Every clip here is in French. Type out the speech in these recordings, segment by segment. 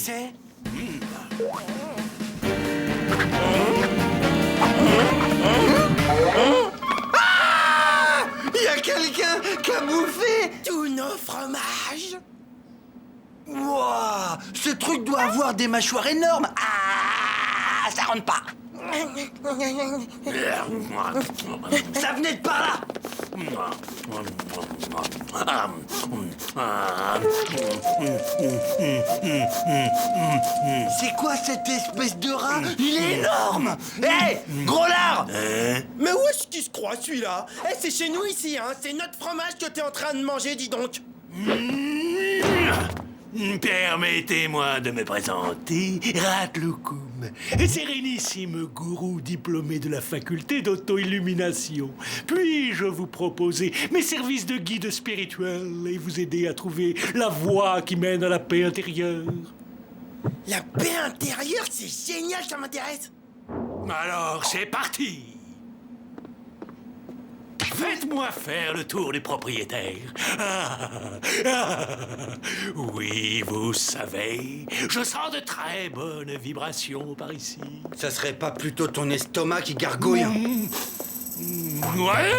c'est? Ah! Il y a quelqu'un qui a bouffé tous nos fromages. Wouah! Ce truc doit avoir des mâchoires énormes. Ah! Ça rentre pas. Ça venait de par là. C'est quoi cette espèce de rat? Il est énorme. Hé, gros lard. Mais où est-ce qu'il se croit celui-là? Eh, c'est chez nous ici, hein. C'est notre fromage que t'es en train de manger, dis donc. Permettez-moi de me présenter, Ratloukoum, sérénissime gourou diplômé de la faculté d'auto-illumination. Puis-je vous proposer mes services de guide spirituel et vous aider à trouver la voie qui mène à la paix intérieure? La paix intérieure, c'est génial, ça m'intéresse. Alors, c'est parti! Faites-moi faire le tour du propriétaire. Oui, vous savez, je sens de très bonnes vibrations par ici. Ça serait pas plutôt ton estomac qui gargouille? Ouais!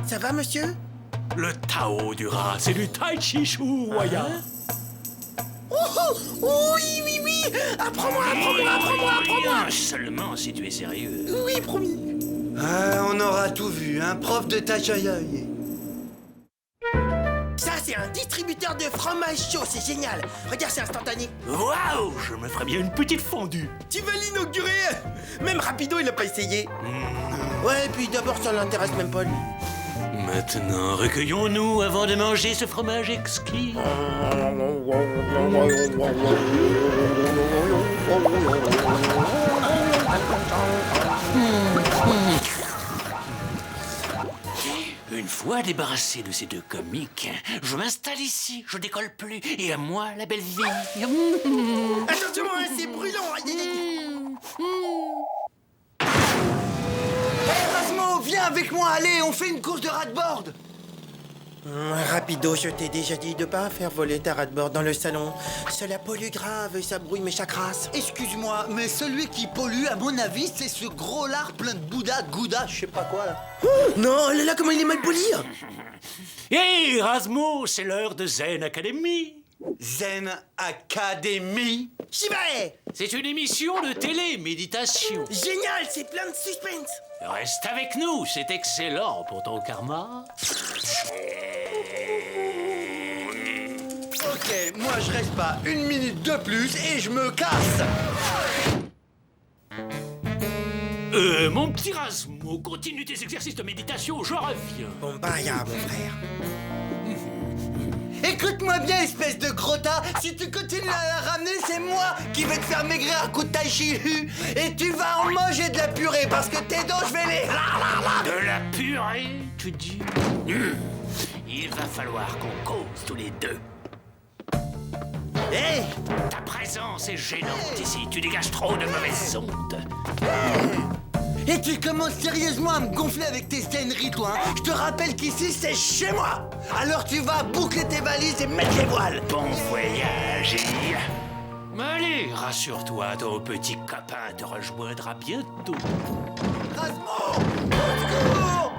Ça va, monsieur? Le Tao du rat, c'est du Tai Chi Chu Waya. Oui, oui, oui. Apprends-moi. Seulement si tu es sérieux. Oui, promis. Ah, on aura tout vu, un prof de tachaïaï. Ça, c'est un distributeur de fromage chaud, c'est génial. Regarde, c'est instantané. Waouh, je me ferais bien une petite fondue. Tu veux l'inaugurer? Même Rapido, il a pas essayé. Ouais, et puis d'abord, ça l'intéresse même pas, lui. Maintenant, recueillons-nous avant de manger ce fromage exquis. Une fois débarrassé de ces deux comiques, je m'installe ici, je décolle plus, et à moi la belle vie. Attention, hein, c'est brûlant. Erasmo, viens avec moi, allez, on fait une course de rat-board. Rapido, je t'ai déjà dit de pas faire voler ta rat-board dans le salon. Cela pollue grave et ça brouille mes chakras. Excuse-moi, mais celui qui pollue, à mon avis, c'est ce gros lard plein de Bouddha, de Gouda, je sais pas quoi, là. Non, là, comment il est mal poli. Hé, Erasmo, c'est l'heure de Zen Academy. Zen Academy. J'y vais. C'est une émission de télé-méditation. Génial, c'est plein de suspense. Reste avec nous, c'est excellent pour ton karma. Ok, moi je reste pas une minute de plus et je me casse. Mon petit Erasmo, continue tes exercices de méditation, je reviens. Bon, bah, y'a mon frère. Écoute-moi bien, espèce de gros tas. Si tu continues à la ramener, c'est moi qui vais te faire maigrir à coup de tai chi hu. Et tu vas en manger de la purée parce que tes dents, je vais les... De la purée, tu dis? Il va falloir qu'on cause tous les deux. Hé, Ta présence est gênante ici, tu dégages trop de mauvaises ondes. et tu commences sérieusement à me gonfler avec tes scèneries, toi, hein. Je te rappelle qu'ici, c'est chez moi. Alors tu vas boucler tes valises et mettre les voiles. Bon voyage et... Allez, rassure-toi, ton petit copain te rejoindra bientôt. Erasmo, au secours!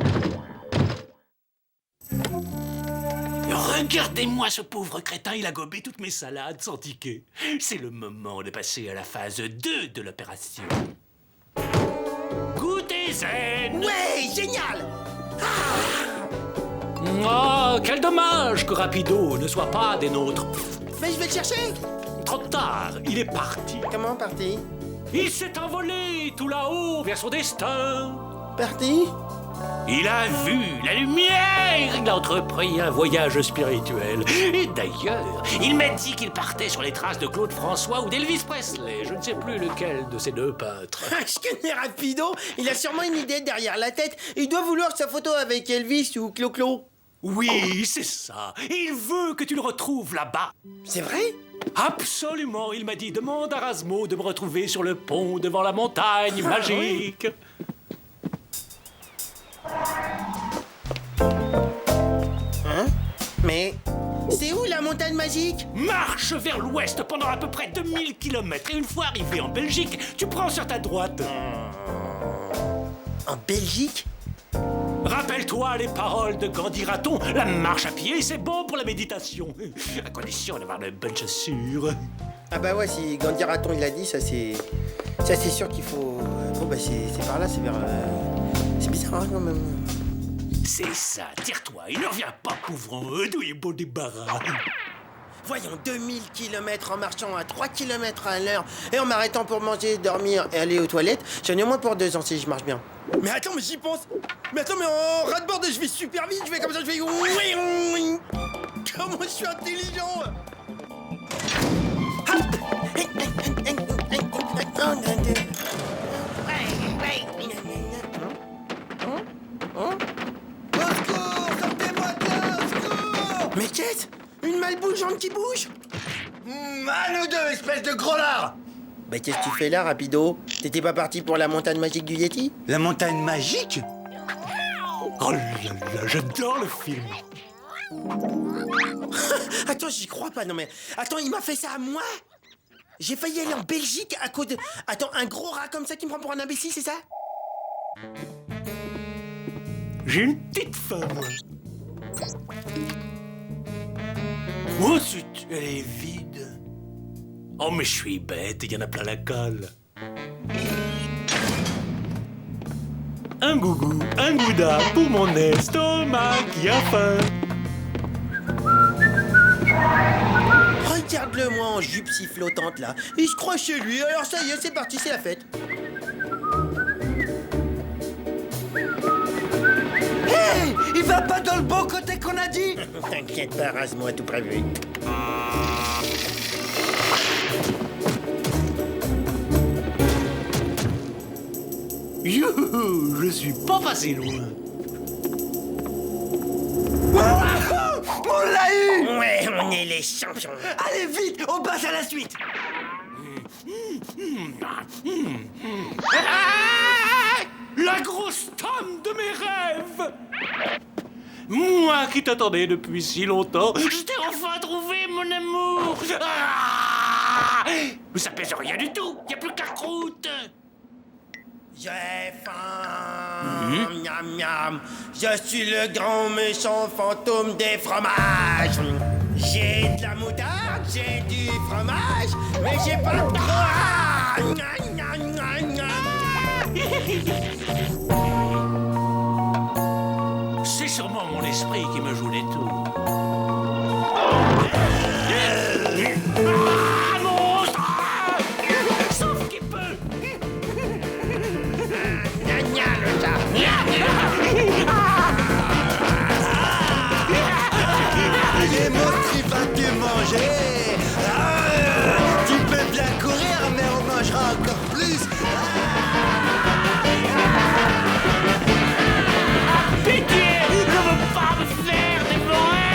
Regardez-moi ce pauvre crétin, il a gobé toutes mes salades sans ticket. C'est le moment de passer à la phase 2 de l'opération. Goûtez zen! Ouais, génial. Oh, quel dommage que Rapido ne soit pas des nôtres. Mais je vais le chercher. Trop tard, il est parti. Comment parti? Il s'est envolé tout là-haut vers son destin. Parti? Il a vu la lumière, il a entrepris un voyage spirituel. Et d'ailleurs, il m'a dit qu'il partait sur les traces de Claude François ou d'Elvis Presley. Je ne sais plus lequel de ces deux peintres. Je connais Rapido. Il a sûrement une idée derrière la tête. Il doit vouloir sa photo avec Elvis ou Clo-Clo. Oui, c'est ça. Il veut que tu le retrouves là-bas. C'est vrai? Absolument, il m'a dit, demande à Erasmo de me retrouver sur le pont devant la montagne magique. Oui. montagne magique? Marche vers l'ouest pendant à peu près 2000 km et une fois arrivé en Belgique, tu prends sur ta droite. En Belgique? Rappelle-toi les paroles de Gandhi Raton, la marche à pied, c'est bon pour la méditation. À condition d'avoir de bonnes chaussures. Ah bah ouais, si Gandhi Raton il a dit, ça c'est sûr qu'il faut... Bon bah c'est par là, c'est vers... C'est bizarre hein, quand même. C'est ça, tire-toi, il ne revient pas, pauvre d'où il est beau débarras. Voyons, 2000 km en marchant à 3 km à l'heure et en m'arrêtant pour manger, dormir et aller aux toilettes, j'en ai au moins pour 2 ans si je marche bien. Mais attends, mais j'y pense. Mais attends, mais en ras-de-bord, je vais super vite, je vais comme ça, je vais... Comment je suis intelligent. Au secours, sortez-moi de là, au secours! Mais qu'est-ce? Une malbougeante qui bouge? À nous deux, espèce de gros lard! Bah qu'est-ce que tu fais là, rapido? T'étais pas parti pour la montagne magique du Yeti? La montagne magique? Oh là là, j'adore le film. Attends, j'y crois pas, non mais... Attends, il m'a fait ça à moi? J'ai failli aller en Belgique à cause de... Attends, un gros rat comme ça qui me prend pour un imbécile, c'est ça? J'ai une petite faim, moi. Oh, zut, elle est vide. Oh, mais je suis bête, il y en a plein la colle. Un gougou, un gouda pour mon estomac qui a faim. Regarde-le-moi en jupe si flottante là. Il se croit chez lui, alors ça y est, c'est parti, c'est la fête. Hé! Il va pas dans le bon côté qu'on a dit! T'inquiète pas, rase-moi tout prévu. Youhou, je suis pas passé loin. On l'a eu! Ouais, on est les champions. Allez vite, on passe à la suite! La grosse tome de mes rêves! Moi qui t'attendais depuis si longtemps, je t'ai enfin trouvé, mon amour! Ah, mais ça pèse rien du tout, y a plus qu'à croûte! J'ai faim, miam miam. Je suis le grand méchant fantôme des fromages. J'ai de la moutarde, j'ai du fromage, mais j'ai pas de croix. C'est sûrement mon esprit qui me joue des tours. Ah, monstre! Sauf qu'il peut! Les monstres, il va te manger! Tu peux bien courir, mais on mangera encore plus! Pitié! Je veux pas me faire dévorer!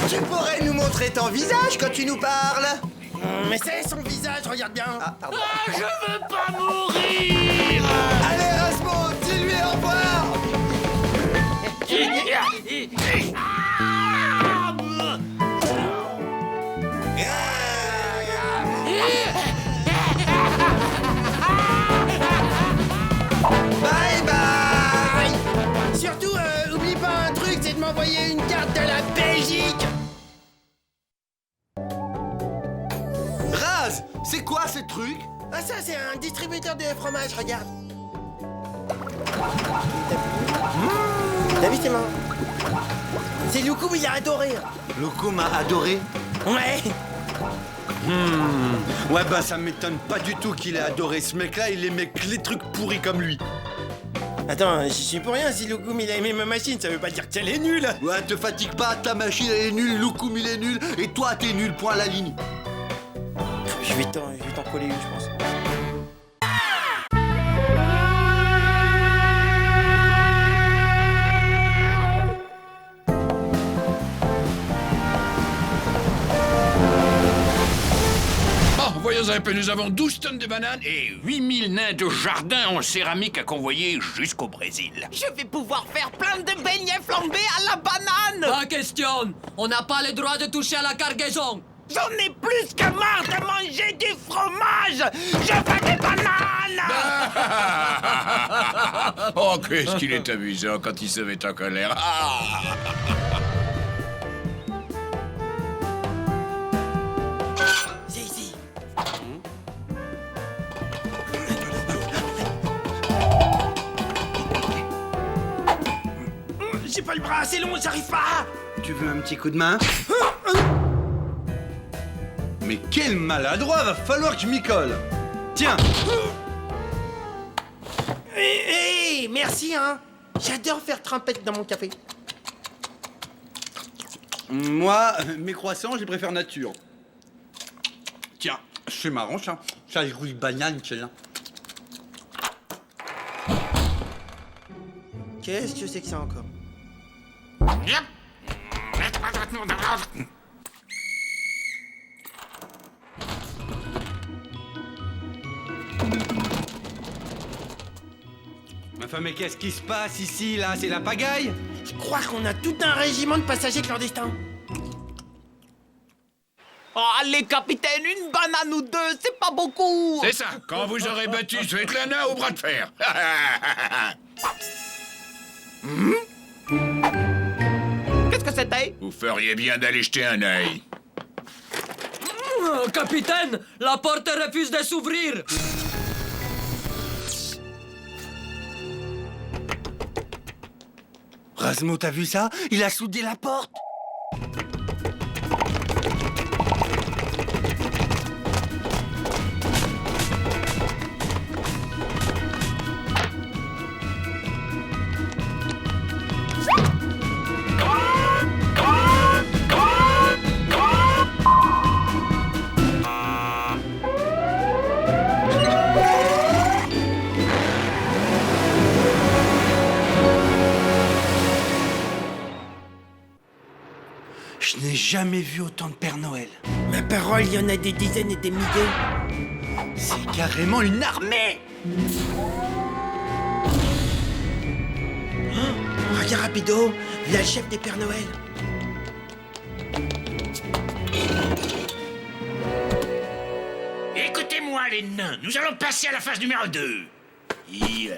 Tu pourrais nous montrer ton visage quand tu nous parles? Mais c'est son visage, regarde bien. Ah, pardon. Je veux pas mourir! Allez, Rasmo, dis-lui au revoir! Bye bye! Surtout, oublie pas un truc, c'est de m'envoyer une carte de la Belgique. Raz, c'est quoi ce truc? Ah ça, c'est un distributeur de fromage, regarde. T'as vu, c'est marrant. C'est Loukoum, il a adoré. Loco m'a adoré. Ouais. Ouais bah ça m'étonne pas du tout qu'il ait adoré ce mec-là, il aimait que les trucs pourris comme lui. Attends, je suis pour rien si Loukoum il a aimé ma machine, ça veut pas dire qu'elle est nulle. Ouais, te fatigue pas, ta machine elle est nulle, Loukoum il est nul, et toi t'es nul, point à la ligne. Je vais t'en coller une, je pense. cèpe et nous avons 12 tonnes de bananes et 8000 nains de jardin en céramique à convoyer jusqu'au Brésil. Je vais pouvoir faire plein de beignets flambés à la banane. Pas question. On n'a pas le droit de toucher à la cargaison. J'en ai plus que marre de manger du fromage. Je veux des bananes. Oh, qu'est-ce qu'il est amusant quand il se met en colère. Ah. C'est ici. J'ai pas le bras assez long, j'arrive pas. Tu veux un petit coup de main? Mais quel maladroit, va falloir que je m'y colle. Tiens. Hé, merci, hein. J'adore faire trempette dans mon café. Moi, mes croissants, je les préfère nature. Tiens, c'est marrant ça. Ça, je roule banane, celle-là. Qu'est-ce que c'est que ça encore? Enfin, mais qu'est-ce qui se passe ici, là? C'est la pagaille? Je crois qu'on a tout un régiment de passagers clandestins. Oh, allez, capitaine, une banane ou deux, c'est pas beaucoup. C'est ça, quand vous aurez battu Svetlana au bras de fer. Qu'est-ce que c'était? Vous feriez bien d'aller jeter un œil. Capitaine, la porte refuse de s'ouvrir. Razmo, t'as vu ça? Il a soudé la porte. Je n'ai jamais vu autant de Père Noël. Ma parole, il y en a des dizaines et des milliers. C'est carrément une armée. Regarde rapido, il y a le chef des Pères Noël. Écoutez-moi, les nains, nous allons passer à la phase numéro 2. Yeah.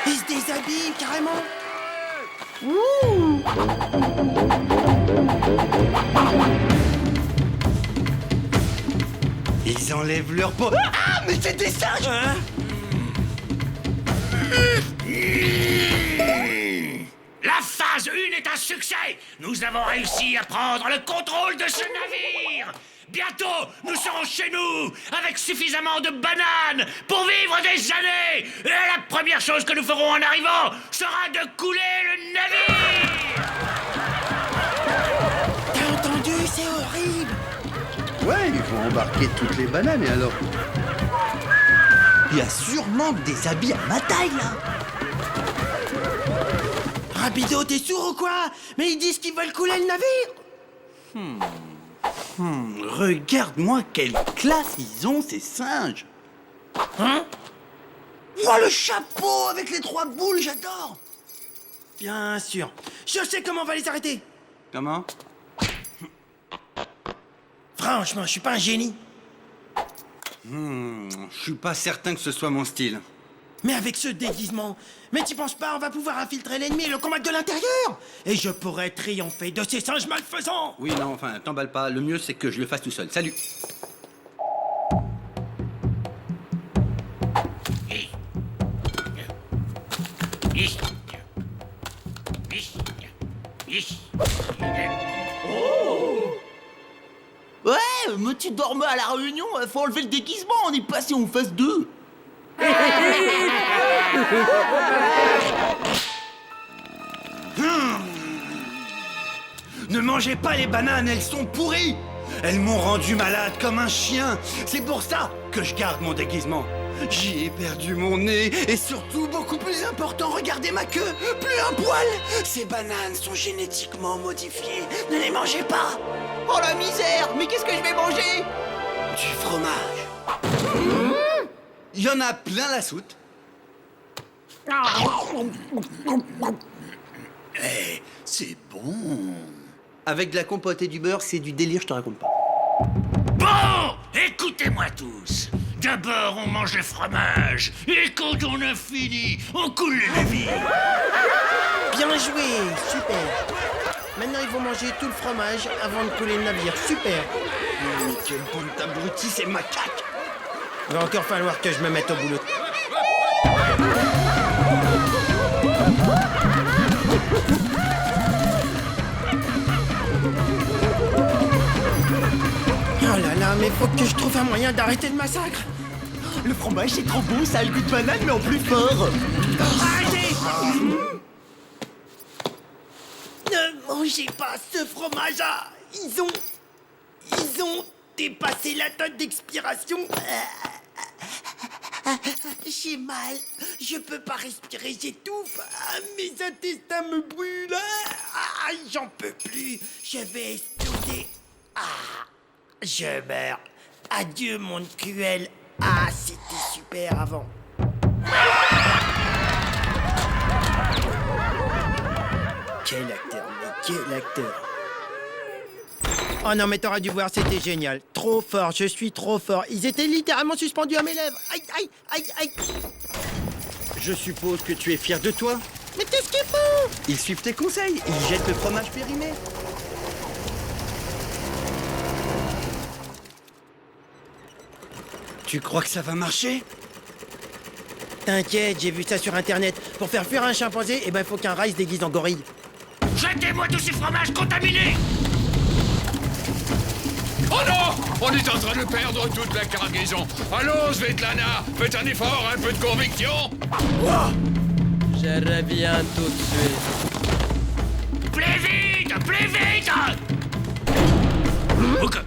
Ils se déshabillent carrément. Ils enlèvent leur peau. Ah, mais c'est des singes. Hein? La phase 1 est un succès. Nous avons réussi à prendre le contrôle de ce navire. Bientôt, nous serons chez nous, avec suffisamment de bananes pour vivre des années. Et la première chose que nous ferons en arrivant sera de couler le navire. T'as entendu? C'est horrible. Ouais, il faut embarquer toutes les bananes, et alors? Il y a sûrement des habits à ma taille, là. Rapido, t'es sourd ou quoi? Mais ils disent qu'ils veulent couler le navire. Regarde-moi quelle classe ils ont, ces singes. Hein? Vois le chapeau avec les 3 boules, j'adore. Bien sûr. Je sais comment on va les arrêter. Comment? Franchement, je suis pas un génie. Je suis pas certain que ce soit mon style. Mais avec ce déguisement, mais t'y penses pas, on va pouvoir infiltrer l'ennemi et le combattre de l'intérieur. Et je pourrais triompher de ces singes malfaisants. Oui, non, enfin, t'emballe pas. Le mieux, c'est que je le fasse tout seul. Salut. Ouais, mais tu dormais à la réunion, faut enlever le déguisement, on est passé en phase 2. Ne mangez pas les bananes, elles sont pourries. Elles m'ont rendu malade comme un chien. C'est pour ça que je garde mon déguisement. J'y ai perdu mon nez et surtout, beaucoup plus important, regardez ma queue, plus un poil. Ces bananes sont génétiquement modifiées, ne les mangez pas. Oh la misère! Mais qu'est-ce que je vais manger? Du fromage. Il y en a plein la soute. C'est bon. Avec de la compote et du beurre, c'est du délire, je te raconte pas. Bon, écoutez-moi tous. D'abord, on mange le fromage. Et quand on a fini, on coule les navires. Bien joué, super. Maintenant, ils vont manger tout le fromage avant de couler le navire. Super. Mais quelle bande d'abrutis, c'est macaque. Il va encore falloir que je me mette au boulot. Oh là là, mais faut que je trouve un moyen d'arrêter le massacre. Le fromage c'est trop bon, ça a le goût de banane mais en plus fort. Arrêtez! Ne mangez pas ce fromage-là. Ils ont dépassé la date d'expiration. J'ai mal, je peux pas respirer, j'étouffe. Mes intestins me brûlent. J'en peux plus, je vais exploser. Je meurs. Adieu, monde cruel. C'était super avant. Quel acteur, mais quel acteur. Oh non, mais t'aurais dû voir, c'était génial. Trop fort, je suis trop fort. Ils étaient littéralement suspendus à mes lèvres. Aïe, aïe, aïe, aïe. Je suppose que tu es fier de toi. Mais qu'est-ce qu'ils font? Ils suivent tes conseils, ils jettent le fromage périmé. Tu crois que ça va marcher? T'inquiète, j'ai vu ça sur internet. Pour faire fuir un chimpanzé, il faut qu'un rat se déguise en gorille. Jetez-moi tous ces fromages contaminés. Oh non! On est en train de perdre toute la cargaison. Allons, Svetlana, faites un effort, un peu de conviction. Je reviens tout de suite. Plus vite, plus vite. Ok.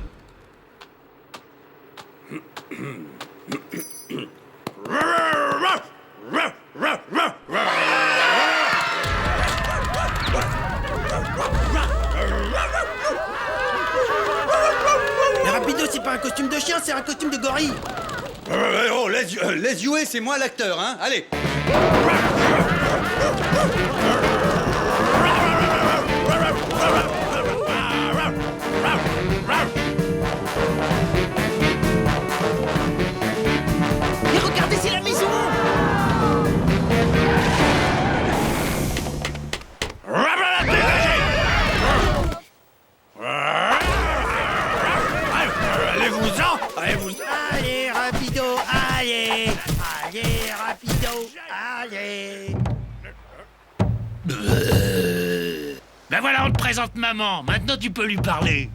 Mais Rapido, c'est pas un costume de chien, c'est un costume de gorille. Oh, laisse jouer, c'est moi l'acteur, hein. Allez. Mais regardez, c'est la maison. Allez, Rapido, allez. Allez, Rapido, allez. Ben voilà, on te présente maman. Maintenant, tu peux lui parler.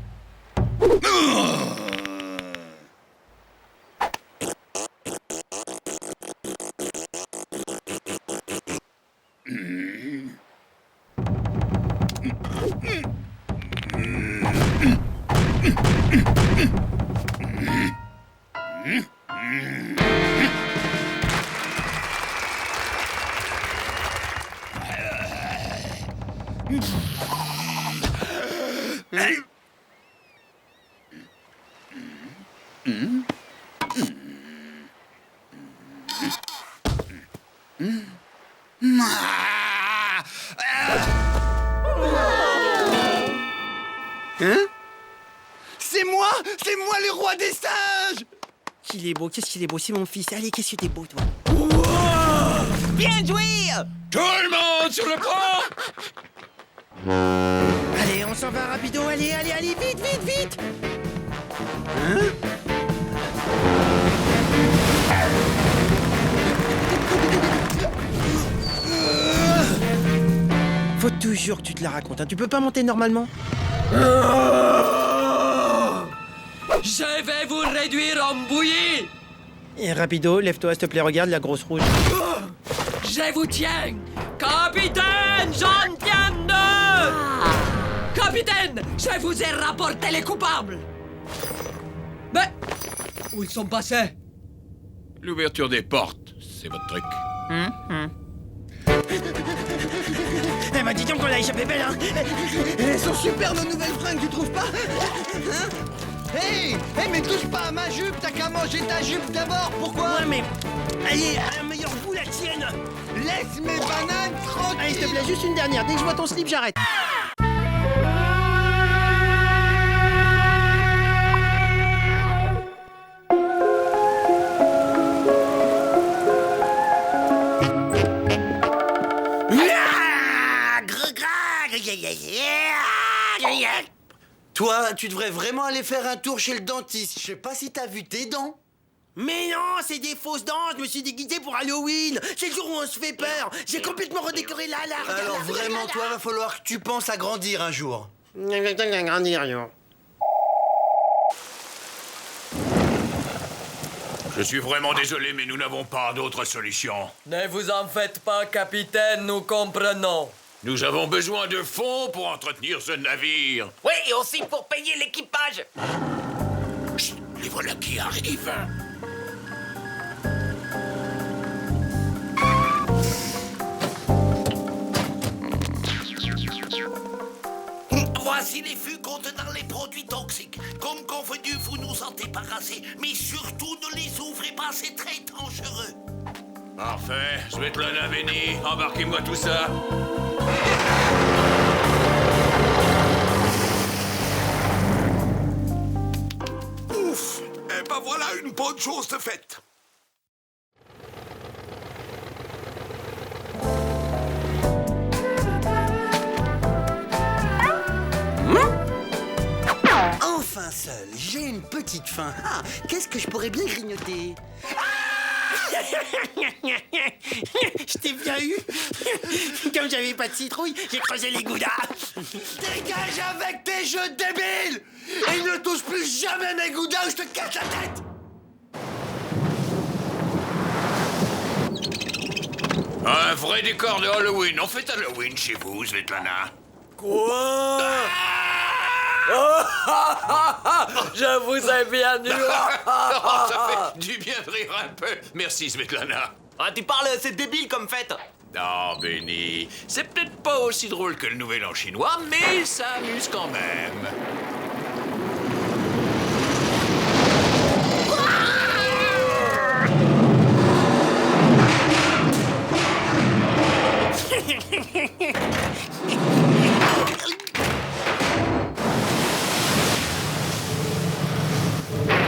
Hein? C'est moi le roi des singes. Qu'il est beau, qu'est-ce qu'il est beau, c'est mon fils. Allez, qu'est-ce que t'es beau, toi. Bien joué! Tout le monde sur le pont! Allez, on s'en va, Rapido, allez, allez, allez, vite, vite, vite. Faut toujours que tu te la racontes, hein. Tu peux pas monter normalement? Je vais vous réduire en bouillie. Et Rapido, lève-toi, s'il te plaît, regarde la grosse rouge. Je vous tiens. Capitaine, j'en tiens deux. Capitaine, je vous ai rapporté les coupables. Mais où ils sont passés? L'ouverture des portes, c'est votre truc. Eh ben dis donc qu'on l'a échappé belle, hein. Elles sont super nos nouvelles fringues, tu trouves pas? Hein? Hey, mais touche pas à ma jupe, t'as qu'à manger ta jupe d'abord, pourquoi? Ouais, mais... Allez, un meilleur goût, la tienne. Laisse mes bananes tranquilles. Allez, s'il te plaît, juste une dernière. Dès que je vois ton slip, j'arrête. Toi, tu devrais vraiment aller faire un tour chez le dentiste. Je sais pas si t'as vu tes dents. Mais non, c'est des fausses dents. Je me suis déguisé pour Halloween. C'est le jour où on se fait peur. J'ai complètement redécoré là. Alors vraiment, toi, va falloir que tu penses à grandir un jour. Grandir, yo. Je suis vraiment désolé, mais nous n'avons pas d'autre solution. Ne vous en faites pas, capitaine, nous comprenons. Nous avons besoin de fonds pour entretenir ce navire. Oui, et aussi pour payer l'équipage. Chut, les voilà qui arrivent. Voici les fûts contenant les produits toxiques. Comme convenu, vous nous en débarrassez, mais surtout ne les ouvrez pas, c'est très dangereux. Parfait. Svetlana, Benny, embarquez-moi tout ça. Ouf! Eh ben voilà une bonne chose de faite. Enfin seul, j'ai une petite faim. Ah, qu'est-ce que je pourrais bien grignoter? Je t'ai bien eu. Comme j'avais pas de citrouille, j'ai creusé les goudas. Dégage avec tes jeux débiles! Et ne touche plus jamais mes goudas ou je te casse la tête! Un vrai décor de Halloween. On fait Halloween chez vous, Svetlana. Quoi? Je vous ai bien eu. Ça fait du bien de rire un peu. Merci, Svetlana. Ah, tu parles, c'est débile comme fête. Non, Benny, c'est peut-être pas aussi drôle que le Nouvel An chinois, mais ça amuse quand même.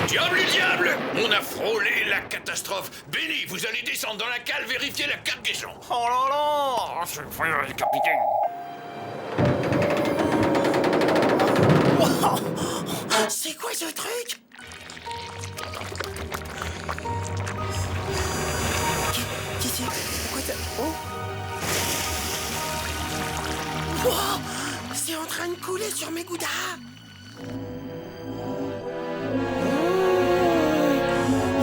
Diable! On a frôlé la catastrophe. Benny, vous allez descendre dans la cale vérifier la cargaison. Oh là là. Je suis capitaine. C'est quoi ce truc? Qu'est-ce que c'est? Pourquoi ça... Oh! Wow! C'est en train de couler sur mes goudas!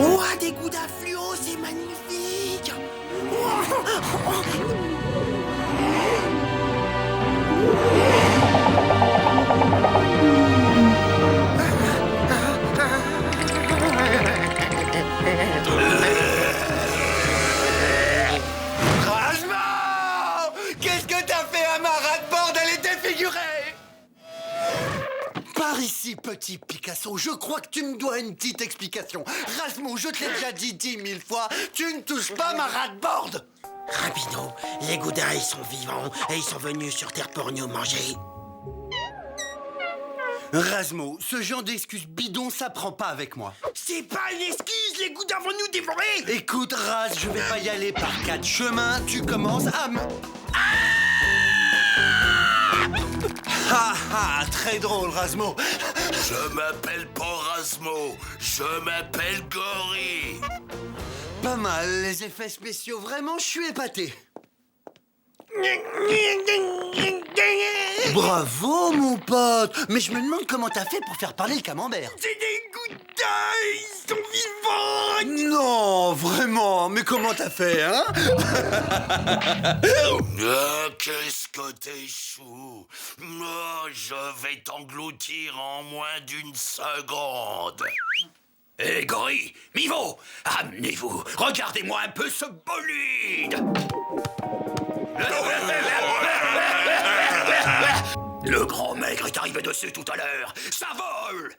Ouah, des goudas fluo, c'est magnifique! Rasmo! Qu'est-ce que t'as fait à ma rate-borde? Elle est défigurée! Par ici, petit Picasso, je crois que tu me dois une petite explication. Rasmo, je te l'ai déjà dit 10 000 fois, tu ne touches pas ma rate-borde! Rapido, les goudas, ils sont vivants et ils sont venus sur Terre pour nous manger. Rasmo, ce genre d'excuse bidon, ça prend pas avec moi. C'est pas une excuse, les goudas vont nous dévorer! Écoute, Raz, je vais pas y aller par 4 chemins, tu commences à me... Ah ah, très drôle, Rasmo. Je m'appelle pas Rasmo, je m'appelle Gory. Pas mal, les effets spéciaux, vraiment, je suis épaté. Bravo, mon pote. Mais je me demande comment t'as fait pour faire parler le camembert. C'est des goudas, ils sont vivants! Non, vraiment, mais comment t'as fait, hein? Qu'est-ce que t'es chou. Oh, je vais t'engloutir en moins d'une seconde. Hé, gorille, Mivo, amenez-vous. Regardez-moi un peu ce bolide. Le grand maigre est arrivé dessus tout à l'heure. Ça vole.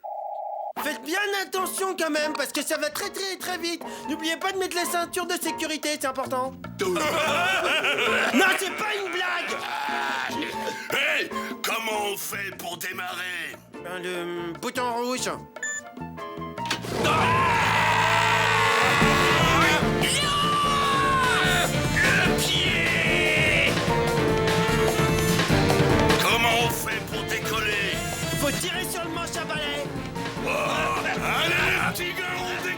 Faites bien attention quand même, parce que ça va très très très vite. N'oubliez pas de mettre la ceinture de sécurité, c'est important. Non, c'est pas une blague. Hé, comment on fait pour démarrer? Le bouton rouge. Le pied. Comment on fait pour décoller? Faut tirer sur le manche à balai. Allez, les petits gars, on décolle.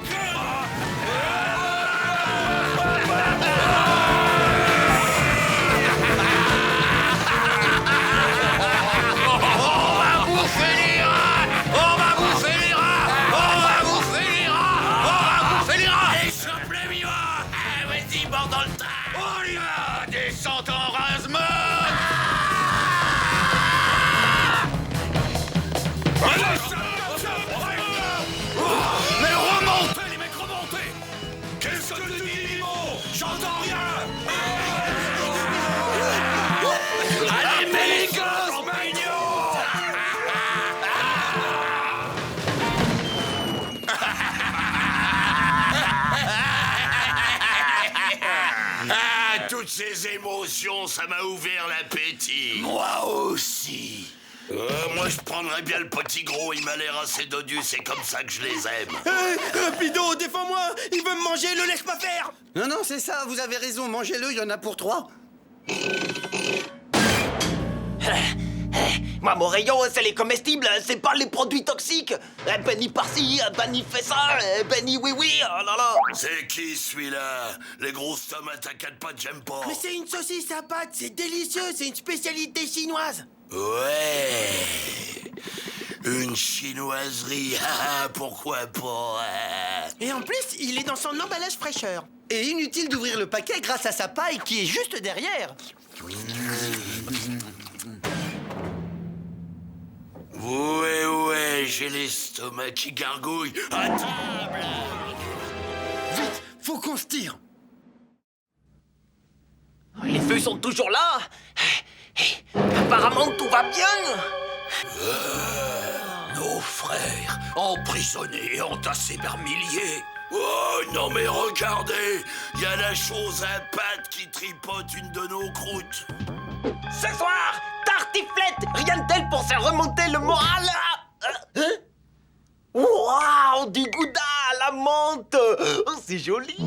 Toutes ces émotions, ça m'a ouvert l'appétit. Moi aussi. Moi, je prendrais bien le petit gros, il m'a l'air assez dodu, c'est comme ça que je les aime. Rapido, défends-moi. Il veut me manger, le laisse pas faire. Non, non, c'est ça, vous avez raison, mangez-le, il y en a pour 3. Moi, mon rayon, c'est les comestibles, c'est pas les produits toxiques. Benny par-ci, Benny fait ça, Benny oui, oh là là. C'est qui celui-là? Les grosses tomates, t'inquiète pas, j'aime pas. Mais c'est une saucisse à pâte, c'est délicieux, c'est une spécialité chinoise. Ouais. Une chinoiserie, pourquoi pas? Et en plus, il est dans son emballage fraîcheur. Et inutile d'ouvrir le paquet grâce à sa paille qui est juste derrière. Ouais, j'ai l'estomac qui gargouille. À table! Vite, faut qu'on se tire. Les feux sont toujours là. Apparemment, tout va bien. Nos frères, emprisonnés, entassés par milliers. Oh non mais regardez, il y a la chose à pattes qui tripote une de nos croûtes. Ce soir, tartiflette, rien de tel pour faire remonter le moral. Waouh, du gouda à la menthe. Oh, c'est joli.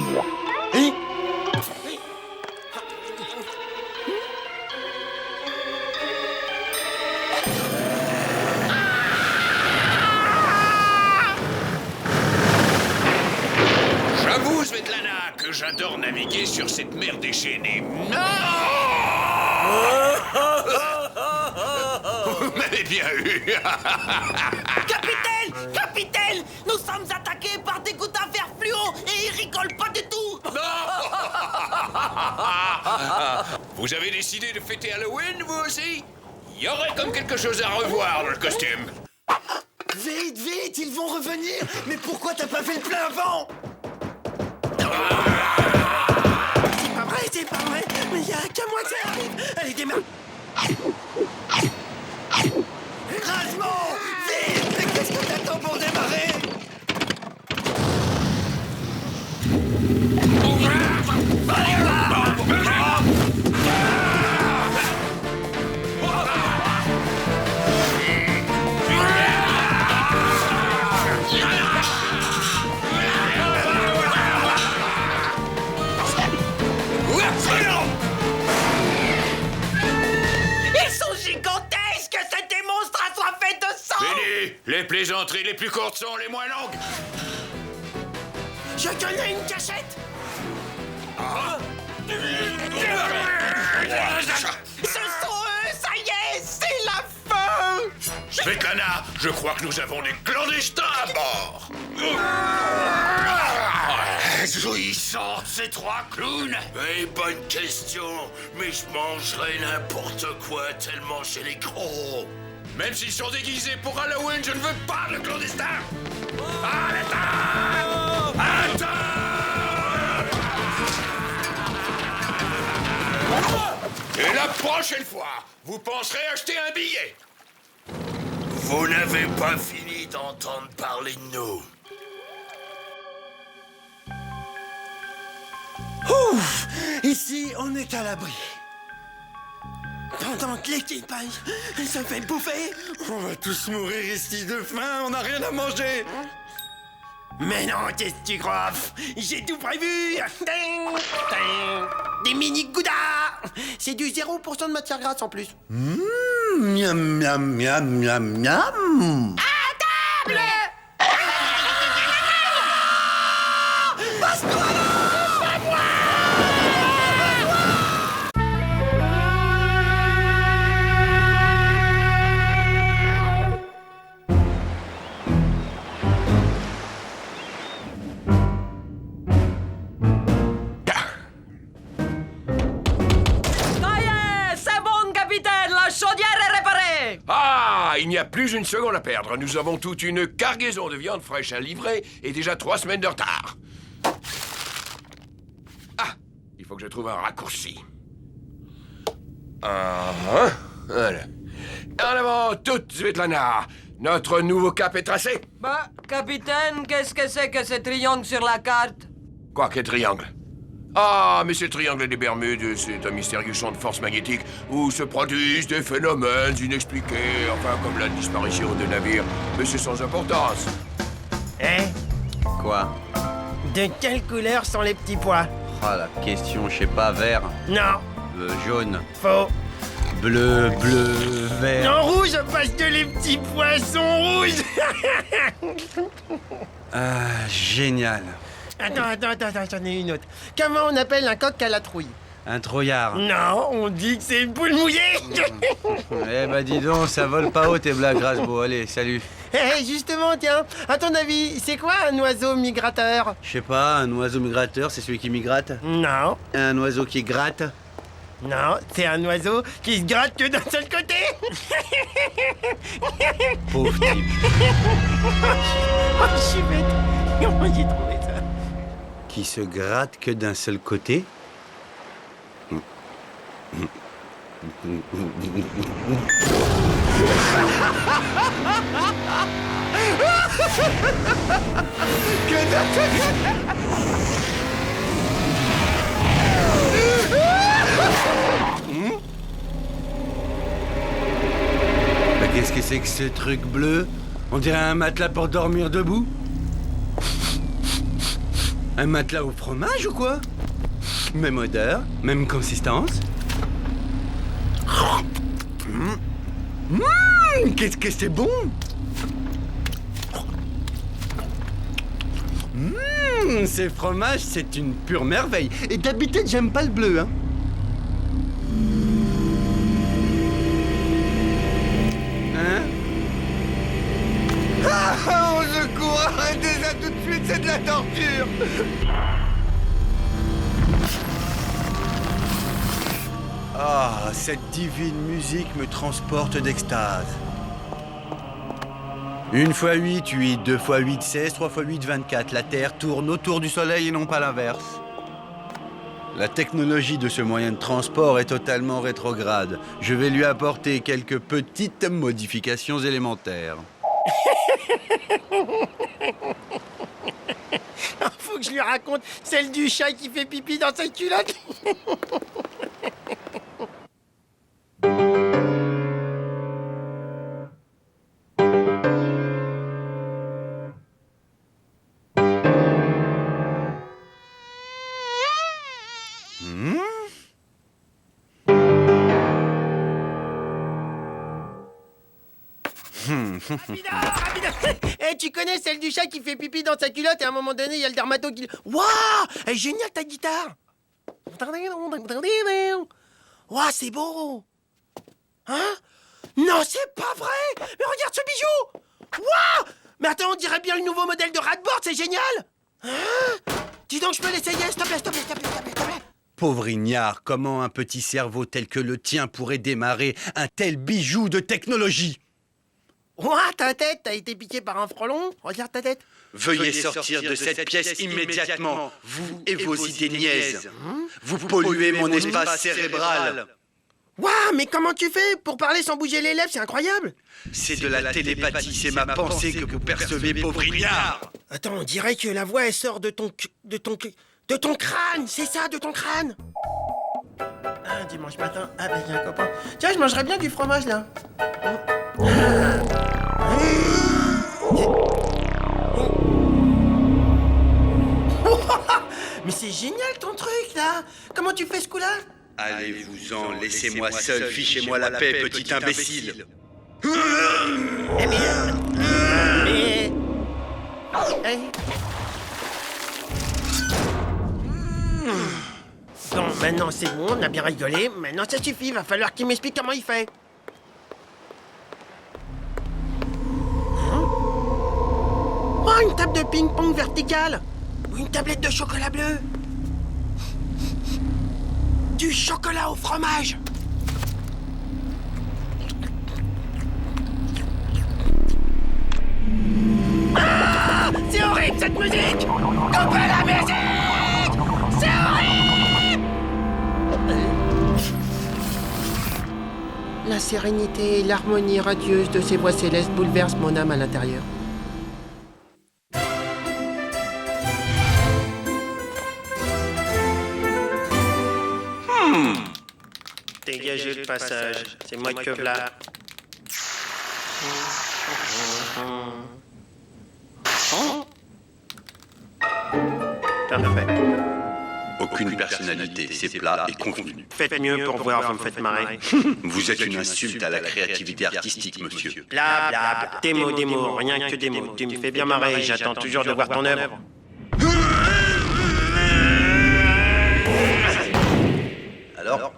J'avoue, Svetlana, que j'adore naviguer sur cette mer déchaînée. Vous m'avez bien eu. Capitaine, nous sommes attaqués par des goudas verts fluo et ils rigolent pas du tout. Vous avez décidé de fêter Halloween, vous aussi? Il y aurait comme quelque chose à revoir dans le costume. Vite, vite, ils vont revenir. Mais pourquoi t'as pas fait le plein avant? C'est pas vrai, mais il y a qu'à moi que ça arrive. Allez, démarre. Rasement, vite. Mais qu'est-ce que t'attends pour démarrer? Les plaisanteries les plus courtes sont les moins longues. Je connais une cachette. Ce sont eux, ça y est, c'est la fin. Svetlana, je crois que nous avons des clandestins à bord. Jouissant, ces 3 clowns. Eh, bonne question, mais je mangerai n'importe quoi tellement j'ai les crocs. Même s'ils sont déguisés pour Halloween, je ne veux pas de clandestins. À l'attaque! Attaque! Et la prochaine fois, vous penserez acheter un billet. Vous n'avez pas fini d'entendre parler de nous. Ouf! Ici, on est à l'abri. Pendant que l'équipage se fait bouffer, on va tous mourir ici de faim, on n'a rien à manger. Mais non, qu'est-ce que tu crois? J'ai tout prévu. Ting, ting. Des mini goudas. C'est du 0% de matière grasse en plus. Miam, miam, miam, miam, miam. À table. Ça y est, c'est bon, capitaine, la chaudière est réparée. Ah, il n'y a plus une seconde à perdre. Nous avons toute une cargaison de viande fraîche à livrer et déjà 3 semaines de retard. Ah, il faut que je trouve un raccourci. Voilà. En avant, toute Svetlana. Notre nouveau cap est tracé. Bah, capitaine, qu'est-ce que c'est que ce triangle sur la carte? Quoi, quel triangle? Ah, mais c'est le triangle des Bermudes, c'est un mystérieux champ de force magnétique où se produisent des phénomènes inexpliqués, enfin comme la disparition de navires, mais c'est sans importance. Hein? Quoi? De quelle couleur sont les petits pois? Ah, la question, je sais pas, vert, Non, jaune, faux. bleu, vert. Non, rouge, parce que les petits pois sont rouges. Ah, génial. Attends, j'en ai une autre. Comment on appelle un coq à la trouille? Un troyard. Non, on dit que c'est une poule mouillée. Eh bah dis donc, ça vole pas haut tes blagues, Grasbo. Allez, salut. Eh, justement, tiens, à ton avis, c'est quoi un oiseau migrateur? Je sais pas, un oiseau migrateur, c'est celui qui migrate? Non, Un oiseau qui gratte? non, c'est un oiseau qui se gratte que d'un seul côté. Pauvre type. Oh, je suis bête. Comment j'ai trouvé ça? Qui se gratte que d'un seul côté? Bah, qu'est-ce que c'est que ce truc bleu? On dirait un matelas pour dormir debout. Un matelas au fromage ou quoi? Même odeur, même consistance. Qu'est-ce que c'est bon! Ces fromages, c'est une pure merveille. Et d'habitude, j'aime pas le bleu, hein. Hein? Ah, au secours, arrêtez ça tout de suite, c'est de la torture! Ah, cette divine musique me transporte d'extase. 1 x 8, 8, 2 x 8, 16, 3 x 8, 24. La Terre tourne autour du Soleil et non pas l'inverse. La technologie de ce moyen de transport est totalement rétrograde. Je vais lui apporter quelques petites modifications élémentaires. Faut que je lui raconte celle du chat qui fait pipi dans sa culotte. Rapide. Eh, tu connais celle du chat qui fait pipi dans sa culotte et à un moment donné, il y a le dermato qui... Waouh! Elle est géniale ta guitare! Waouh, c'est beau! Hein? Non, c'est pas vrai! Mais regarde ce bijou! Waouh! Mais attends, on dirait bien le nouveau modèle de Radboard, c'est génial! Hein? Dis donc, je peux l'essayer, s'il te plaît, s'il te plaît, s'il te plaît, s'il te plaît. Pauvre ignare, comment un petit cerveau tel que le tien pourrait démarrer un tel bijou de technologie? Ouah, ta tête, t'as été piqué par un frelon? Regarde ta tête. Veuillez sortir de cette pièce immédiatement, vous et vos idées niaises. Vous polluez mon espace cérébral. Ouah, mais comment tu fais pour parler sans bouger les lèvres? C'est incroyable. C'est de la télépathie, c'est ma pensée que vous percevez, pauvre ignare. Attends, on dirait que la voix, elle sort de ton crâne, c'est ça, de ton crâne. Ah, dimanche matin, ah bah, j'ai un copain. Tiens, je mangerais bien du fromage, là. Mais c'est génial, ton truc, là. Comment tu fais ce coup-là? Allez-vous-en, laissez-moi seul, fichez-moi la paix, petit imbécile. Bon, maintenant c'est bon, on a bien rigolé. Maintenant ça suffit, va falloir qu'il m'explique comment il fait. Oh, une table de ping-pong verticale. Ou une tablette de chocolat bleu. Du chocolat au fromage. Ah, c'est horrible cette musique. Coupez la musique. C'est horrible. La sérénité et l'harmonie radieuse de ces voix célestes bouleversent mon âme à l'intérieur. Dégagez le passage, c'est moi que v'là. Parfait. Aucune personnalité, c'est plat et convenu. Faites mieux pour voir, vous me faites marrer. Vous êtes une insulte à la créativité artistique, monsieur. Bla bla bla. Des mots, rien que des mots. Tu me fais bien marrer, j'attends toujours de voir ton œuvre. Alors?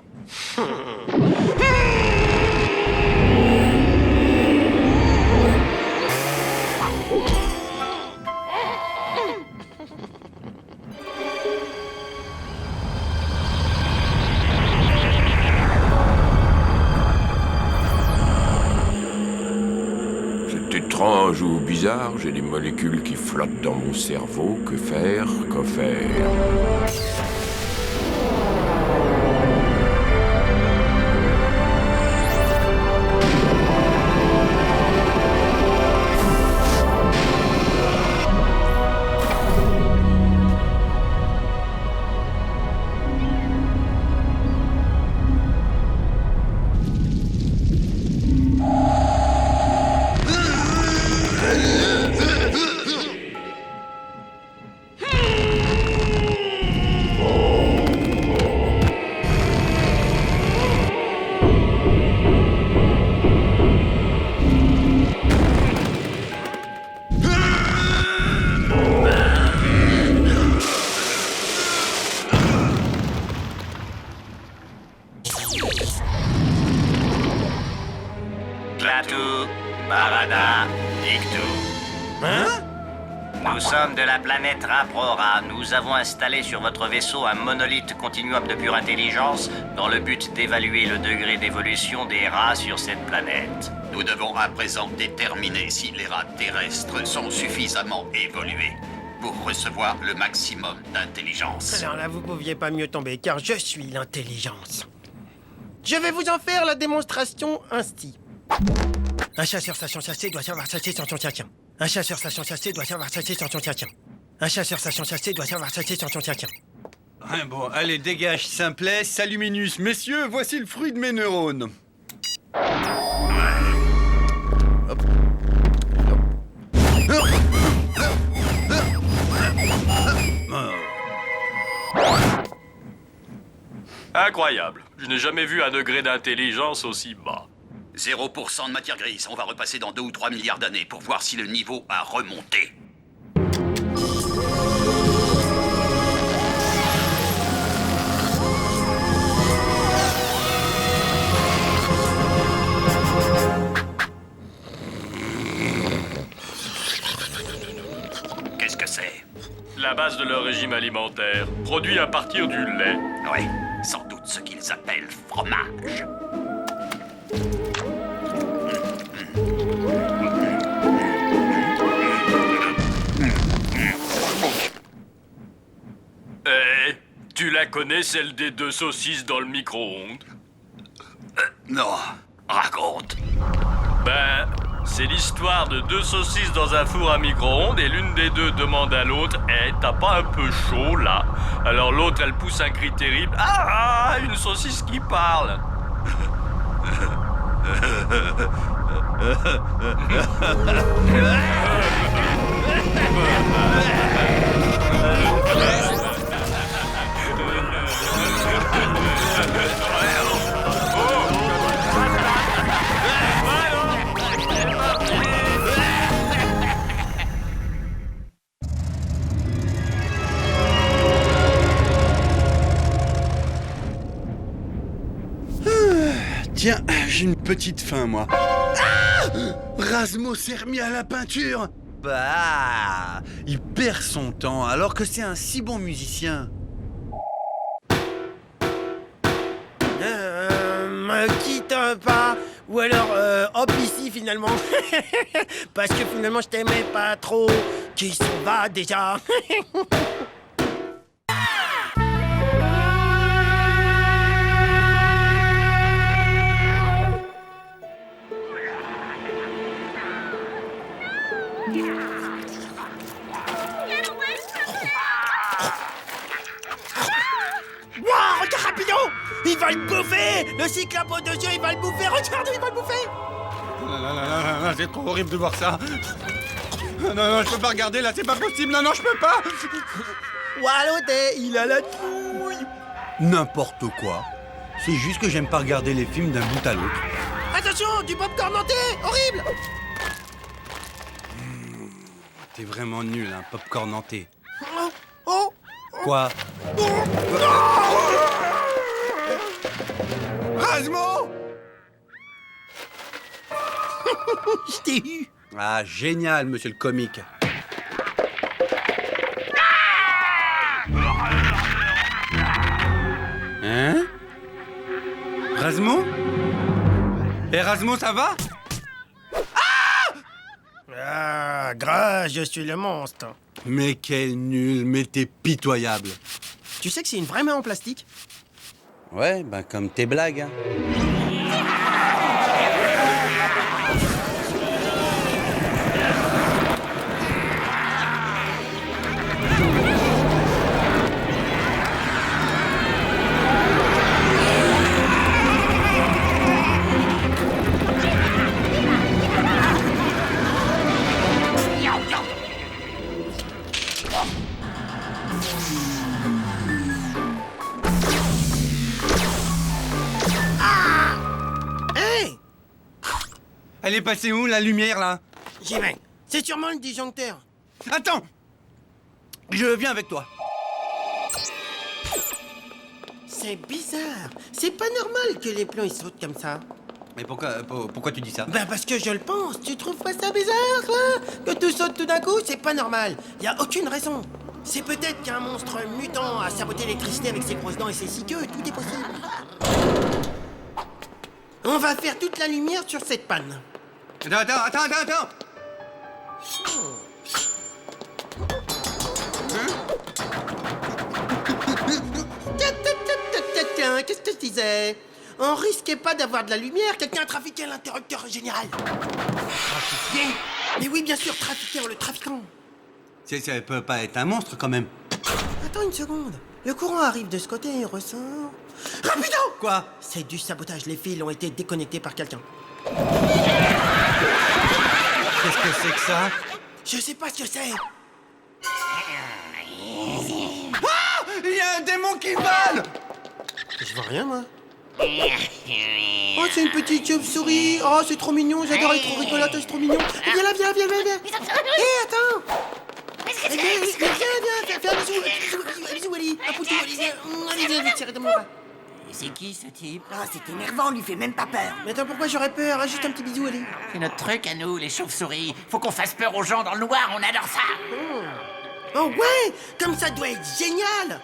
C'est étrange ou bizarre, j'ai des molécules qui flottent dans mon cerveau. Que faire? Que faire? Klaatu, Barada, Iktu. Nous sommes de la planète Raprora. Nous avons installé sur votre vaisseau un monolithe continuum de pure intelligence dans le but d'évaluer le degré d'évolution des rats sur cette planète. Nous devons à présent déterminer si les rats terrestres sont suffisamment évolués pour recevoir le maximum d'intelligence. Alors là, vous pouviez pas mieux tomber, car je suis l'intelligence. Je vais vous en faire la démonstration ainsi. Un chasseur sachant chasser doit savoir chasser sans son chien. Un chasseur sachant chasser doit savoir chasser sans son chien. Un chasseur sachant chasser doit savoir chasser sans son chien. Bon, allez, dégage, simplet, saluminus. Messieurs, voici le fruit de mes neurones. Hop. Incroyable. Je n'ai jamais vu un degré d'intelligence aussi bas. 0% de matière grise. On va repasser dans 2 ou 3 milliards d'années pour voir si le niveau a remonté. Qu'est-ce que c'est? La base de leur régime alimentaire, produit à partir du lait. Ouais, sans doute ce qu'ils appellent fromage. Tu la connais, celle des 2 saucisses dans le micro-ondes? Non. Raconte. Ben, c'est l'histoire de 2 saucisses dans un four à micro-ondes et l'une des 2 demande à l'autre « Eh, t'as pas un peu chaud, là ?» Alors l'autre, elle pousse un cri terrible « Ah, une saucisse qui parle !» Tiens, j'ai une petite faim, moi. Ah! Razmo s'est remis à la peinture. Bah, il perd son temps alors que c'est un si bon musicien. Me quitte pas, ou alors hop ici finalement. Parce que finalement je t'aimais pas trop. Qui s'en va déjà? Wow, regarde rapido! Il va le bouffer! Le cyclope aux 2 yeux, il va le bouffer! Regarde, il va le bouffer! Non, c'est trop horrible de voir ça. Non, je peux pas regarder là, c'est pas possible. Non, je peux pas. Walloté, il a la trouille! N'importe quoi. C'est juste que j'aime pas regarder les films d'un bout à l'autre. Attention, du popcorn nantais! Horrible! T'es vraiment nul, hein, popcorn nantais. Oh! Quoi? Razmo! Je t'ai eu! Ah, génial, monsieur le comique. Hein? Razmo? Et Razmo, ça va? Ah, grâce, je suis le monstre. Mais quel nul, mais t'es pitoyable. Tu sais que c'est une vraie main en plastique? Ouais, ben comme tes blagues, hein. Elle est passée où, la lumière, là? J'y vais. C'est sûrement le disjoncteur. Attends! Je viens avec toi. C'est bizarre. C'est pas normal que les plombs ils sautent comme ça. Mais pourquoi tu dis ça? Ben parce que je le pense. Tu trouves pas ça bizarre, là? Que tout saute tout d'un coup, c'est pas normal. Y a aucune raison. C'est peut-être qu'un monstre mutant a saboté l'électricité avec ses grosses dents et ses 6 queues. Tout est possible. On va faire toute la lumière sur cette panne. Attends! Tiens, qu'est-ce que je disais? On risquait pas d'avoir de la lumière, quelqu'un a trafiqué l'interrupteur général. Trafiqué? Mais oui, bien sûr, trafiqué en le trafiquant. Ça peut pas être un monstre, quand même. Attends une seconde. Le courant arrive de ce côté et ressort... Rapido! Quoi? C'est du sabotage, les fils ont été déconnectés par quelqu'un. Qu'est-ce que c'est que ça? Je sais pas ce que c'est. Ah! Il y a un démon qui vole! Je vois rien, moi. Oh, c'est une petite chauve-souris. Oh, c'est trop mignon. J'adore être trop rigolote, c'est trop mignon. Viens là, viens. Hé, attends. Viens, fais un bisou, Ali. Un poutou, Ali. Allez, viens, tirer de mon bras. C'est qui ce type? Ah, c'est énervant, lui fait même pas peur. Mais attends, pourquoi j'aurais peur? Juste un petit bisou, Ali. C'est notre truc à nous, les chauves-souris. Faut qu'on fasse peur aux gens dans le noir, on adore ça. Oh ouais, comme ça doit être génial.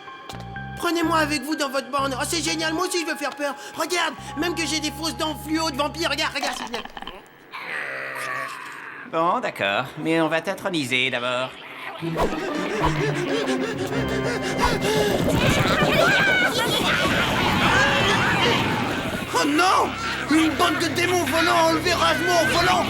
Prenez-moi avec vous dans votre bande. Oh, c'est génial, moi aussi je veux faire peur. Regarde, même que j'ai des fausses dents fluo de vampire. Regarde, c'est bien. Bon, d'accord, mais on va t'introniser d'abord. Une bande de démons volants enlevés Rasmo en volant.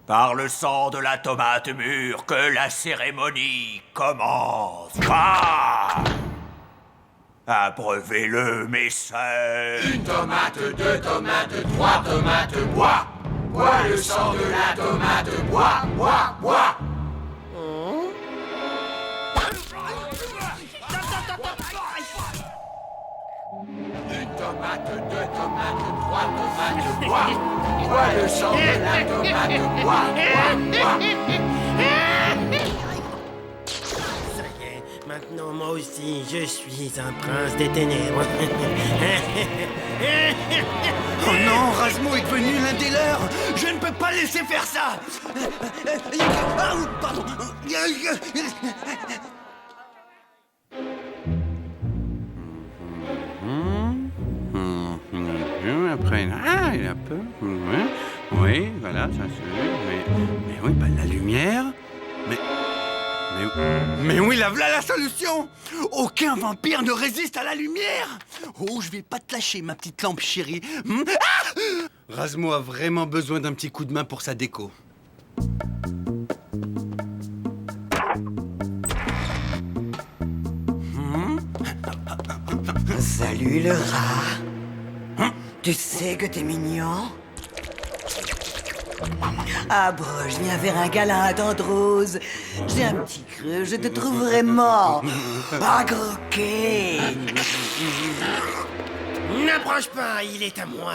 Par le sang de la tomate mûre que la cérémonie commence. Ah! Abreuvez-le, mes sœurs. Une tomate, deux tomates, trois tomates, bois. Bois le sang de la tomate, bois, bois, bois. Une tomate, deux tomates, trois tomates, bois. Bois le sang de la tomate, bois, bois, bois. Ça y est, maintenant moi aussi, je suis un prince des ténèbres. Oh non, Rasmo est devenu l'un des leurs. Je ne peux pas laisser faire ça. Ah, pardon. Après, ah, il a peur. Oui, voilà, ça c'est. Mais oui, la lumière. Mais oui, là, voilà la solution. Aucun vampire ne résiste à la lumière. Oh, je vais pas te lâcher, ma petite lampe chérie. Ah, Rasmo a vraiment besoin d'un petit coup de main pour sa déco. Salut le rat. Tu sais que t'es mignon? Ah bon, je viens faire un câlin à Tante Rose. J'ai un petit creux, je te trouve vraiment pas croqué. N'approche pas, il est à moi.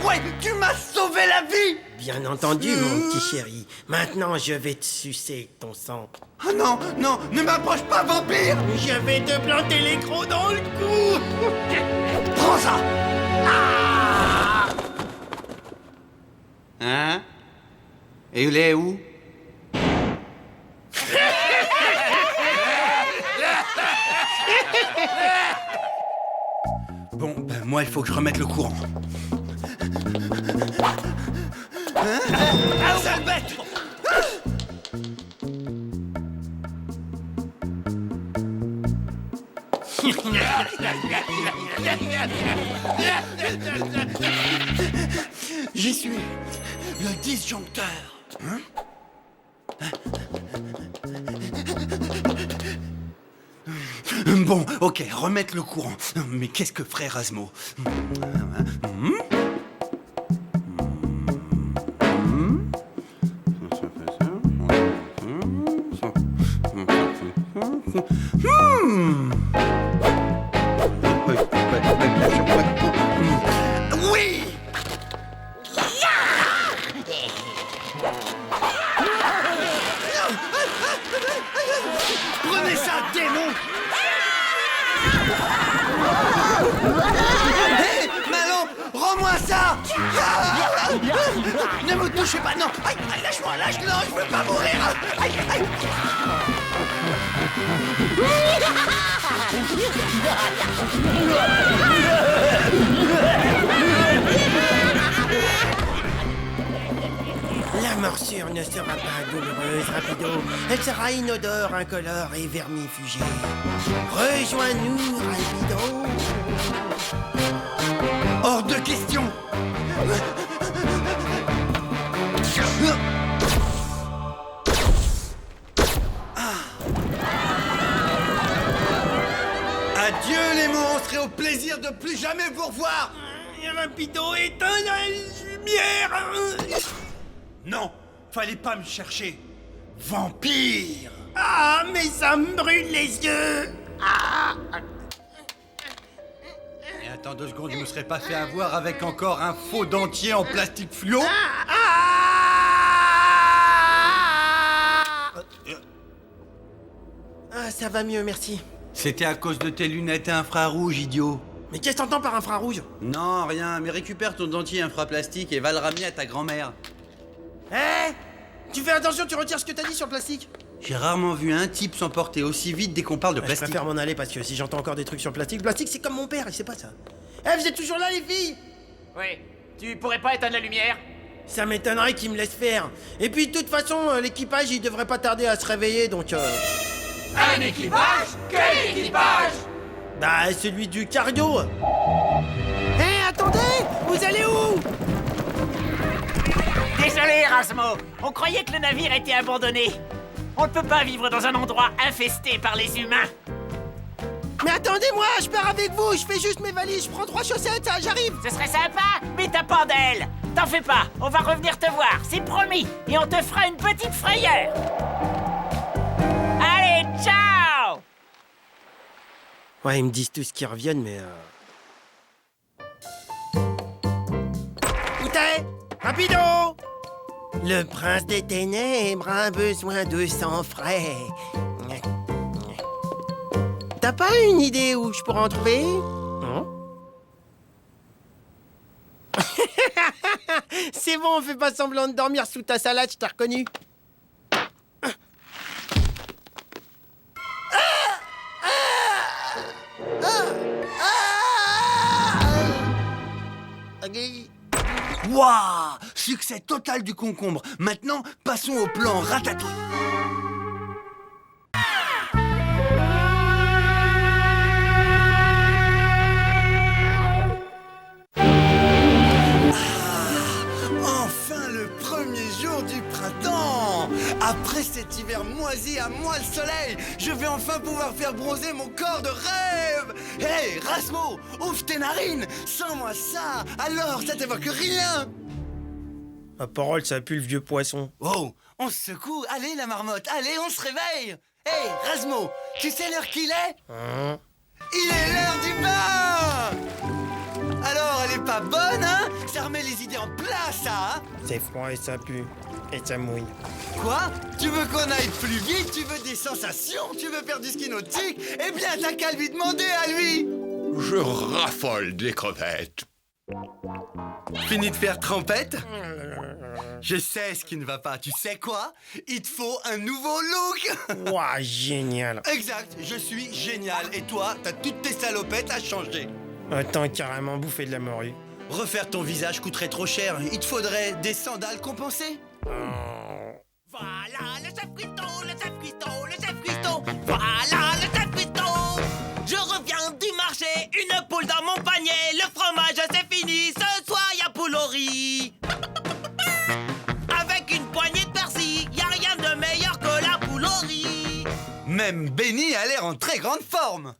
Ouais, tu m'as sauvé la vie. Bien entendu, mon petit chéri. Maintenant, je vais te sucer ton sang. Ah non, non, ne m'approche pas, vampire. Je vais te planter les crocs dans le cou. Prends ça. Ah, hein? Et il est où? Bon, ben moi, il faut que je remette le courant. Sale bête. J'y suis, le disjoncteur. Hein? Bon, ok, remettre le courant. Mais qu'est-ce que ferait Rasmo? Oui! Prenez ça, démon! Hé, Malon, rends-moi ça! Ne me touchez pas, non! Aïe, lâche-moi, non, je veux pas mourir! Aïe, aïe. La morsure ne sera pas douloureuse, rapido. Elle sera inodore, incolore et vermifugée. Rejoins-nous, rapido. Hors de question! Adieu les monstres et au plaisir de plus jamais vous revoir! Rapido, éteins la lumière! Non, fallait pas me chercher. Vampire! Ah, mais ça me brûle les yeux! Ah. Et attends 2 secondes, je me serais pas fait avoir avec encore un faux dentier en plastique fluo? Ah, ça va mieux, merci. C'était à cause de tes lunettes infrarouges, idiot. Mais qu'est-ce que t'entends par infrarouge? Non, rien, mais récupère ton dentier infraplastique et va le ramener à ta grand-mère. Hé, tu fais attention, tu retires ce que t'as dit sur le plastique. J'ai rarement vu un type s'emporter aussi vite dès qu'on parle de Je plastique. préfère m'en aller parce que si j'entends encore des trucs sur le plastique, c'est comme mon père, il sait pas ça. Eh, vous êtes toujours là, les filles? Oui. Tu pourrais pas éteindre la lumière? Ça m'étonnerait qu'ils me laissent faire. Et puis, de toute façon, l'équipage, il devrait pas tarder à se réveiller, donc Un équipage? Quel équipage? Bah, celui du cargo. Hé, attendez! Vous allez où? Désolé, Erasmo. On croyait que le navire était abandonné. On ne peut pas vivre dans un endroit infesté par les humains. Mais attendez-moi, je pars avec vous, je fais juste mes valises, je prends 3 chaussettes, ça, j'arrive. Ce serait sympa, mais t'as pas d'aile. T'en fais pas, on va revenir te voir, c'est promis. Et on te fera une petite frayeur. Allez, ciao! Ouais, ils me disent tous qu'ils reviennent, mais Où t'es? Rapido! Le prince des ténèbres a besoin de sang frais. T'as pas une idée où je pourrais en trouver? Non? C'est bon, fais pas semblant de dormir sous ta salade, je t'ai reconnu. Waouh! Succès total du concombre. Maintenant, passons au plan ratatouille. Enfin le premier jour du printemps! Après cet hiver moisi à moi le soleil, je vais enfin pouvoir faire bronzer mon corps de rêve! Hey, Rasmo, ouvre tes narines! Sans moi ça, alors ça t'évoque rien! Ma parole, ça pue le vieux poisson. Oh, on se secoue, allez la marmotte, allez, on se réveille! Hey, Rasmo, tu sais l'heure qu'il est? Il est l'heure du bain! Alors, elle est pas bonne, hein? Ça remet les idées en place, ça, hein? C'est froid et ça pue. Et ça mouille. Quoi? Tu veux qu'on aille plus vite? Tu veux des sensations? Tu veux faire du ski nautique? Eh bien, t'as qu'à lui demander à lui! Je raffole des crevettes. Fini de faire trempette? Je sais ce qui ne va pas. Tu sais quoi? Il te faut un nouveau look! Ouah, génial. Exact, je suis génial. Et toi, t'as toutes tes salopettes à changer. Attends, carrément bouffer de la morue. Refaire ton visage coûterait trop cher. Il te faudrait des sandales compensées. Voilà le chef cuistot, le chef cuistot, le chef cuistot. Voilà le chef cuistot. Je reviens du marché, une poule dans mon panier. Le fromage c'est fini, ce soir y'a poule au riz. Avec une poignée de persil, y'a rien de meilleur que la poule au riz. Même Benny a l'air en très grande forme.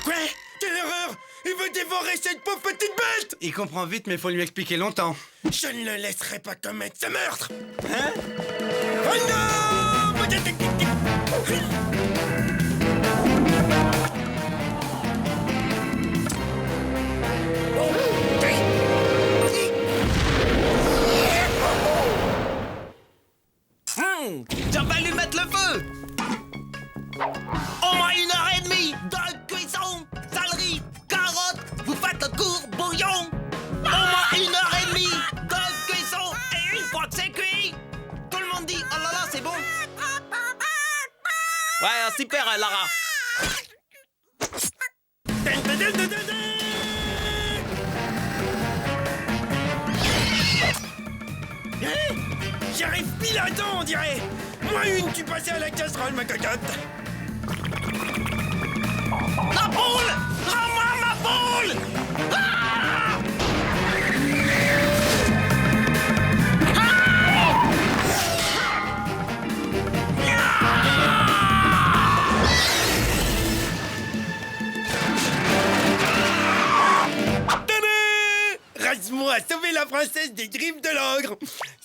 Quoi? Quelle erreur! Il veut dévorer cette pauvre petite bête! Il comprend vite, mais faut lui expliquer longtemps. Je ne le laisserai pas commettre ce meurtre! Hein? Oh non! J'en vais lui mettre le feu! Au moins 1h30 de cuisson! Salerie, carottes, vous faites le court bouillon! Au moins 1h30 de cuisson! Et une fois que c'est cuit, tout le monde dit oh là là, c'est bon! Ouais, super, Lara! J'arrive pile à temps, on dirait! Moi une, tu passais à la casserole, ma cocotte! La poule! Rends-moi ma poule! Ah! Rasmo a sauvé la princesse des griffes de l'ogre!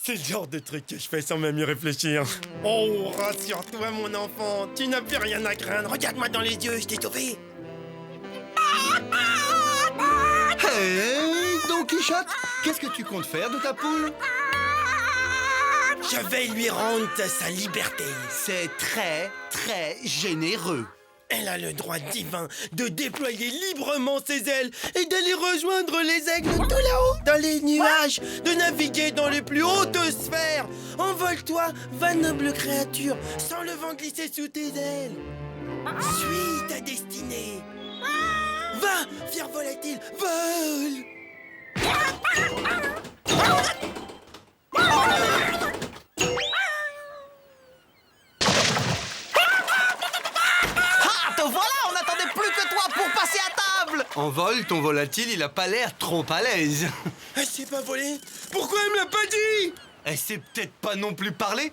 C'est le genre de truc que je fais sans même y réfléchir. Oh, rassure-toi, mon enfant, tu n'as plus rien à craindre. Regarde-moi dans les yeux, je t'ai sauvé. Hey, Don Quichotte, qu'est-ce que tu comptes faire de ta poule? Je vais lui rendre sa liberté. C'est très, très généreux. Elle a le droit divin de déployer librement ses ailes et d'aller rejoindre les aigles tout là-haut, dans les nuages, de naviguer dans les plus hautes sphères. Envole-toi, va noble créature, sans le vent glisser sous tes ailes. Suis ta destinée. Va, fier volatile, vole. Envol, ton volatile, il a pas l'air trop à l'aise. Elle s'est pas volée. Pourquoi elle me l'a pas dit? Elle sait peut-être pas non plus parler.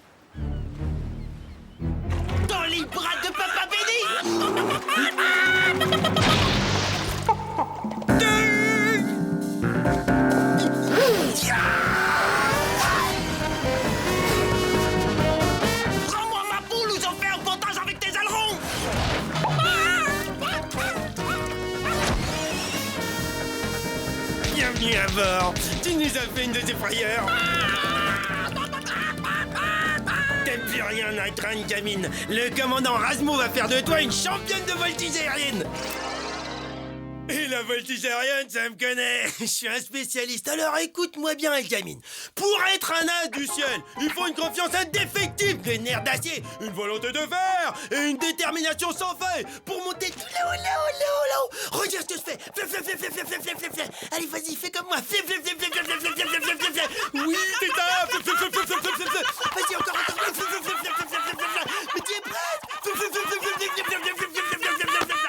Dans les bras de Papa Béni. Rends-moi ma poule ou j'en fais un pontage avec tes ailerons. Bienvenue à bord. Tu nous as fait une de tes frayeurs. T'aimes plus rien à être une gamine. Le commandant Razmo va faire de toi une championne de voltige aérienne. Et la voltige aérienne, ça me connaît. Je suis un spécialiste. Alors écoute-moi bien, Elgamine. Pour être un as du ciel, il faut une confiance indéfectible, des nerfs d'acier, une volonté de fer et une détermination sans faille pour monter tout là-haut, là-haut, là-haut, là-haut. Regarde ce que je fais. Flip, flip, flip, flip, flip, flip, flip, flip. Allez, vas-y, fais comme moi. Flip, flip, flip, flip, flip, flip, flip, flip, flip, flip, flip. Oui, c'est ça. Flip, flip, flip, flip, flip, flip, flip. Vas-y, encore, encore. Flip, flip, flip, flip, flip, flip, flip, flip. Mais tu es prête? Flip, flip, flip, flip, flip, flip, flip, flip, flip, flip, flip, flip, flip, flip.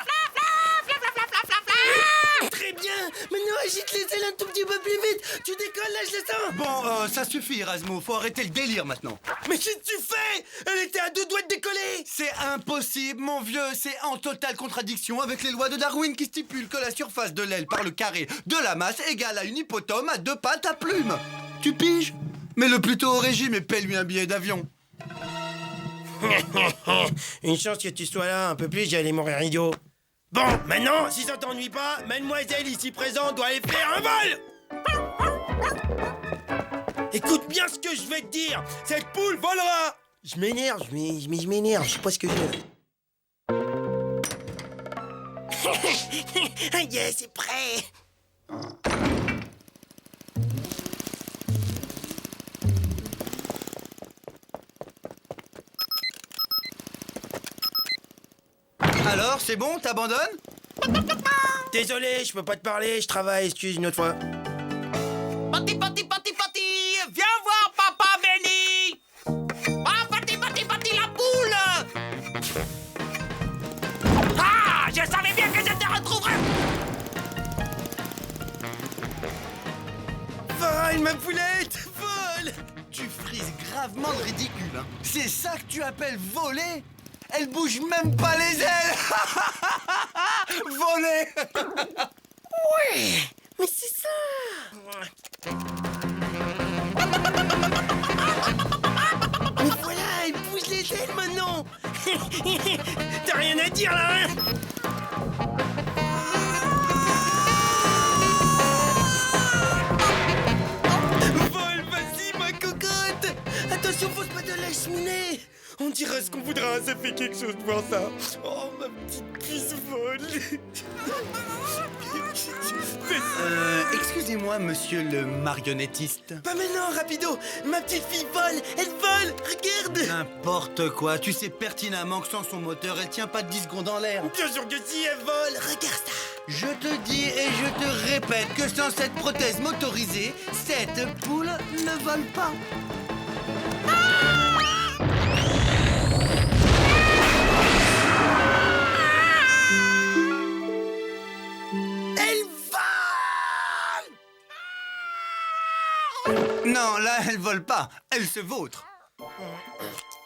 Très bien. Maintenant, agite les ailes un tout petit peu plus vite. Tu décolles, là, je le sens. Bon, ça suffit, Razmo. Faut arrêter le délire maintenant. Mais qu'est-ce que tu fais? Elle était à 2 doigts de décoller. C'est impossible, mon vieux. C'est en totale contradiction avec les lois de Darwin qui stipulent que la surface de l'aile par le carré de la masse égale à une hippotome à 2 pattes à plumes. Tu piges? Mets-le plutôt au régime et paie-lui un billet d'avion. Une chance que tu sois là un peu plus, j'allais mourir idiot. Bon, maintenant, si ça t'ennuie pas, mademoiselle ici présente doit aller faire un vol. Écoute bien ce que je vais te dire. Cette poule volera. Je m'énerve, je m'énerve, je sais pas ce que je... Yes, c'est prêt. Alors, c'est bon, t'abandonnes? Désolé, je peux pas te parler, je travaille, excuse une autre fois. Pati, pati, pati, pati. Viens voir Papa Béni. Ah, pati, pati, pati, la poule. Ah, je savais bien que je te retrouverais. Vole, ma poulette, vole. Tu frises gravement le ridicule, hein. C'est ça que tu appelles voler? Elle bouge même pas les ailes. Voler. Ouais, mais c'est ça. Mais voilà, elle bouge les ailes maintenant. T'as rien à dire là, hein? Vole, vas-y, ma cocotte. Attention, faut pas de la cheminée. On dirait ce qu'on voudra, ça fait quelque chose de voir ça. Oh, ma petite puce vole. Excusez-moi, monsieur le marionnettiste. Pas maintenant, rapido. Ma petite fille vole, elle vole, regarde. N'importe quoi, tu sais pertinemment que sans son moteur, elle tient pas 10 secondes en l'air. Bien sûr que si, elle vole, regarde ça. Je te dis et je te répète que sans cette prothèse motorisée, cette poule ne vole pas. Non, là, elle vole pas. Elle se vautre.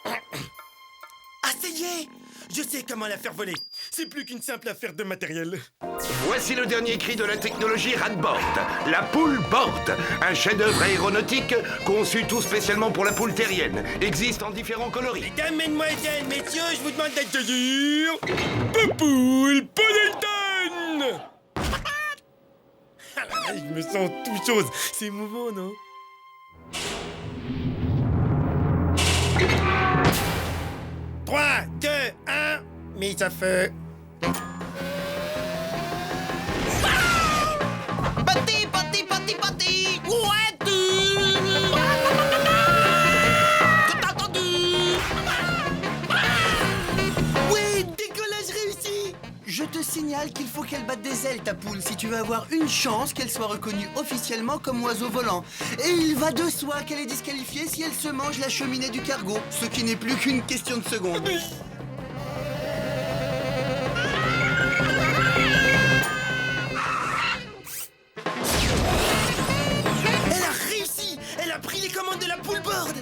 Ah, ça y est. Je sais comment la faire voler. C'est plus qu'une simple affaire de matériel. Voici le dernier cri de la technologie Radboard, la poule board, un chef-d'œuvre aéronautique conçu tout spécialement pour la poule terrienne. Existe en différents coloris. Mesdames, mesdemoiselles, messieurs, je vous demande d'accueillir Poule Paddleton. Je me sens tout chose. C'est émouvant, non? 3, 2, 1, mise à feu. Pati, pati, pati, pati. Où es-tu? Que t'as entendu? Oui, décollage réussi. Je te signale qu'il faut qu'elle batte des ailes, ta poule, si tu veux avoir une chance qu'elle soit reconnue officiellement comme oiseau volant. Et il va de soi qu'elle est disqualifiée si elle se mange la cheminée du cargo, ce qui n'est plus qu'une question de secondes. Elle a réussi! Elle a pris les commandes de la poule board!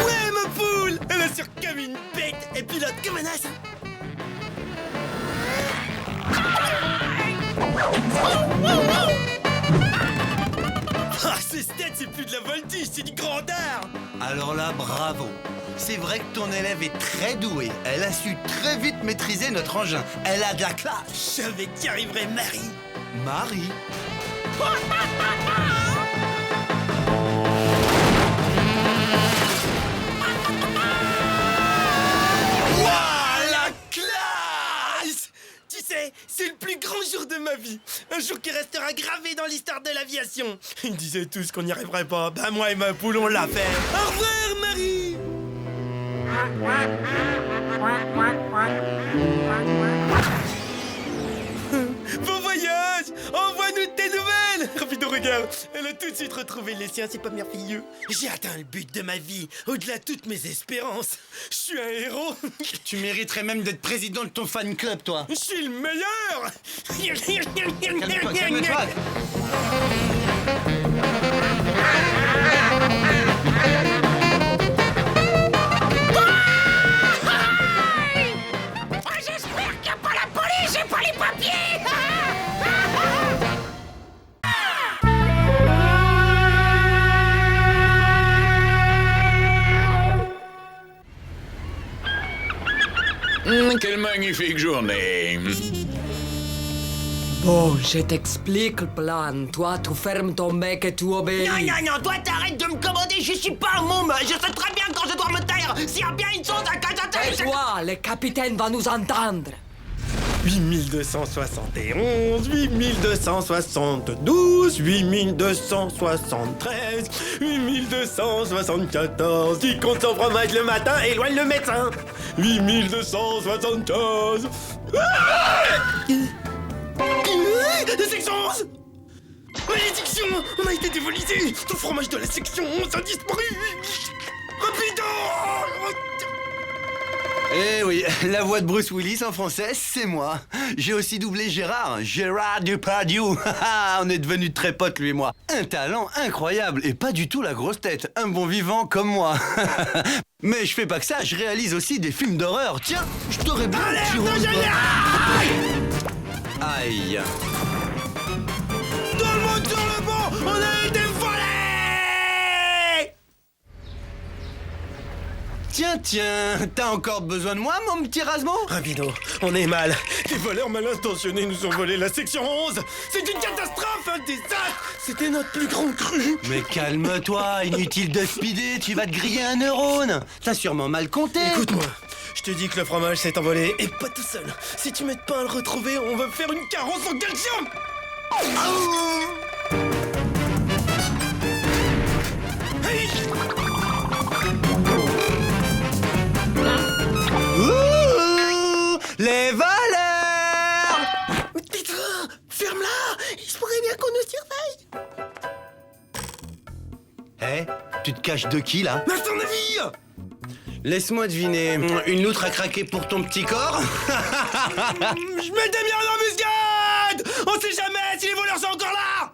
Ouais, ma poule! Elle assure comme une bête et pilote comme un as! Ah, ce stade, c'est plus de la voltige, c'est du grand art! Alors là, bravo. C'est vrai que ton élève est très douée. Elle a su très vite maîtriser notre engin. Elle a de la classe. Je savais que tu arriverais, Marie! Marie. Waouh, la classe! Tu sais, c'est le plus grand jour de ma vie. Un jour qui restera gravé dans l'histoire de l'aviation. Ils disaient tous qu'on n'y arriverait pas. Ben moi et ma poule, on l'a fait. Au revoir, Marie! Bon voyage! Envoie-nous tes nouvelles! Rapido, regarde! Elle a tout de suite retrouvé les siens, c'est pas merveilleux? J'ai atteint le but de ma vie, au-delà de toutes mes espérances. Je suis un héros! Tu mériterais même d'être président de ton fan club, toi. Je suis le meilleur! Calme-toi, calme-toi. J'espère qu'il n'y a pas la police et pas les papiers. Quelle magnifique journée. Bon, je t'explique le plan. Toi, tu fermes ton bec et tu obéis. Non, non, non, toi t'arrêtes de me commander, je suis pas un môme. Je sais très bien quand je dois me taire. S'il y a bien une chose à cacher. Et toi, le capitaine va nous entendre. 8271, 8272, 8273, 8274. Qui compte son fromage le matin, éloigne le médecin. 8275. La section 11! Malédiction! On a été dévolisé! Tout fromage de la section 11 a disparu! Rapido! Eh oui, la voix de Bruce Willis en français, c'est moi. J'ai aussi doublé Gérard Depardieu. On est devenus très potes, lui et moi. Un talent incroyable et pas du tout la grosse tête. Un bon vivant comme moi. Mais je fais pas que ça, je réalise aussi des films d'horreur. Tiens, je t'aurais bien... Alerte générale! Aïe. Tout le monde sur le banc! On a été volés! Tiens, t'as encore besoin de moi, mon petit Rasmo? Rapido, on est mal. Des voleurs mal intentionnés nous ont volé la section 11. C'est une catastrophe, un désastre. C'était notre plus grande crue. Mais calme-toi, inutile de speeder, tu vas te griller un neurone. T'as sûrement mal compté. Écoute-moi, je te dis que le fromage s'est envolé, et pas tout seul. Si tu m'aides pas à le retrouver, on va faire une carrosse en calcium. Hey! Ouh, les voleurs! Putain, ferme-la! Il se pourrait bien qu'on nous surveille. Eh, tu te caches de qui, là? Mais à ton avis? Laisse-moi deviner. Une loutre a craqué pour ton petit corps? Je m'étais bien en embuscade! On sait jamais si les voleurs sont encore là!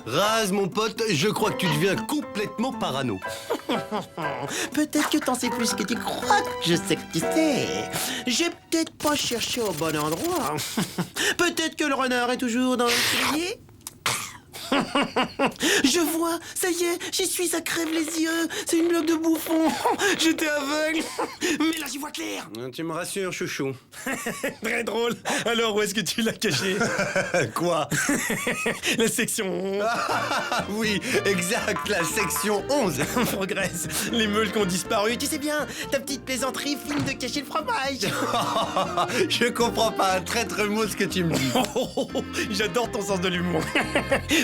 Raz, mon pote, je crois que tu deviens complètement parano. Peut-être que t'en sais plus que tu crois. Je sais que tu sais. J'ai peut-être pas cherché au bon endroit. Peut-être que le renard est toujours dans le cellier. Je vois, ça y est, j'y suis, ça crève les yeux. C'est une blague de bouffon. J'étais aveugle. Mais là, j'y vois clair. Tu me rassures, chouchou. Très drôle. Alors, où est-ce que tu l'as caché? Quoi? La section 11. Oui, exact, la section 11. On progresse. Les meules qui ont disparu. Tu sais bien, ta petite plaisanterie fine de cacher le fromage. Je comprends pas un traître mot ce que tu me dis. J'adore ton sens de l'humour.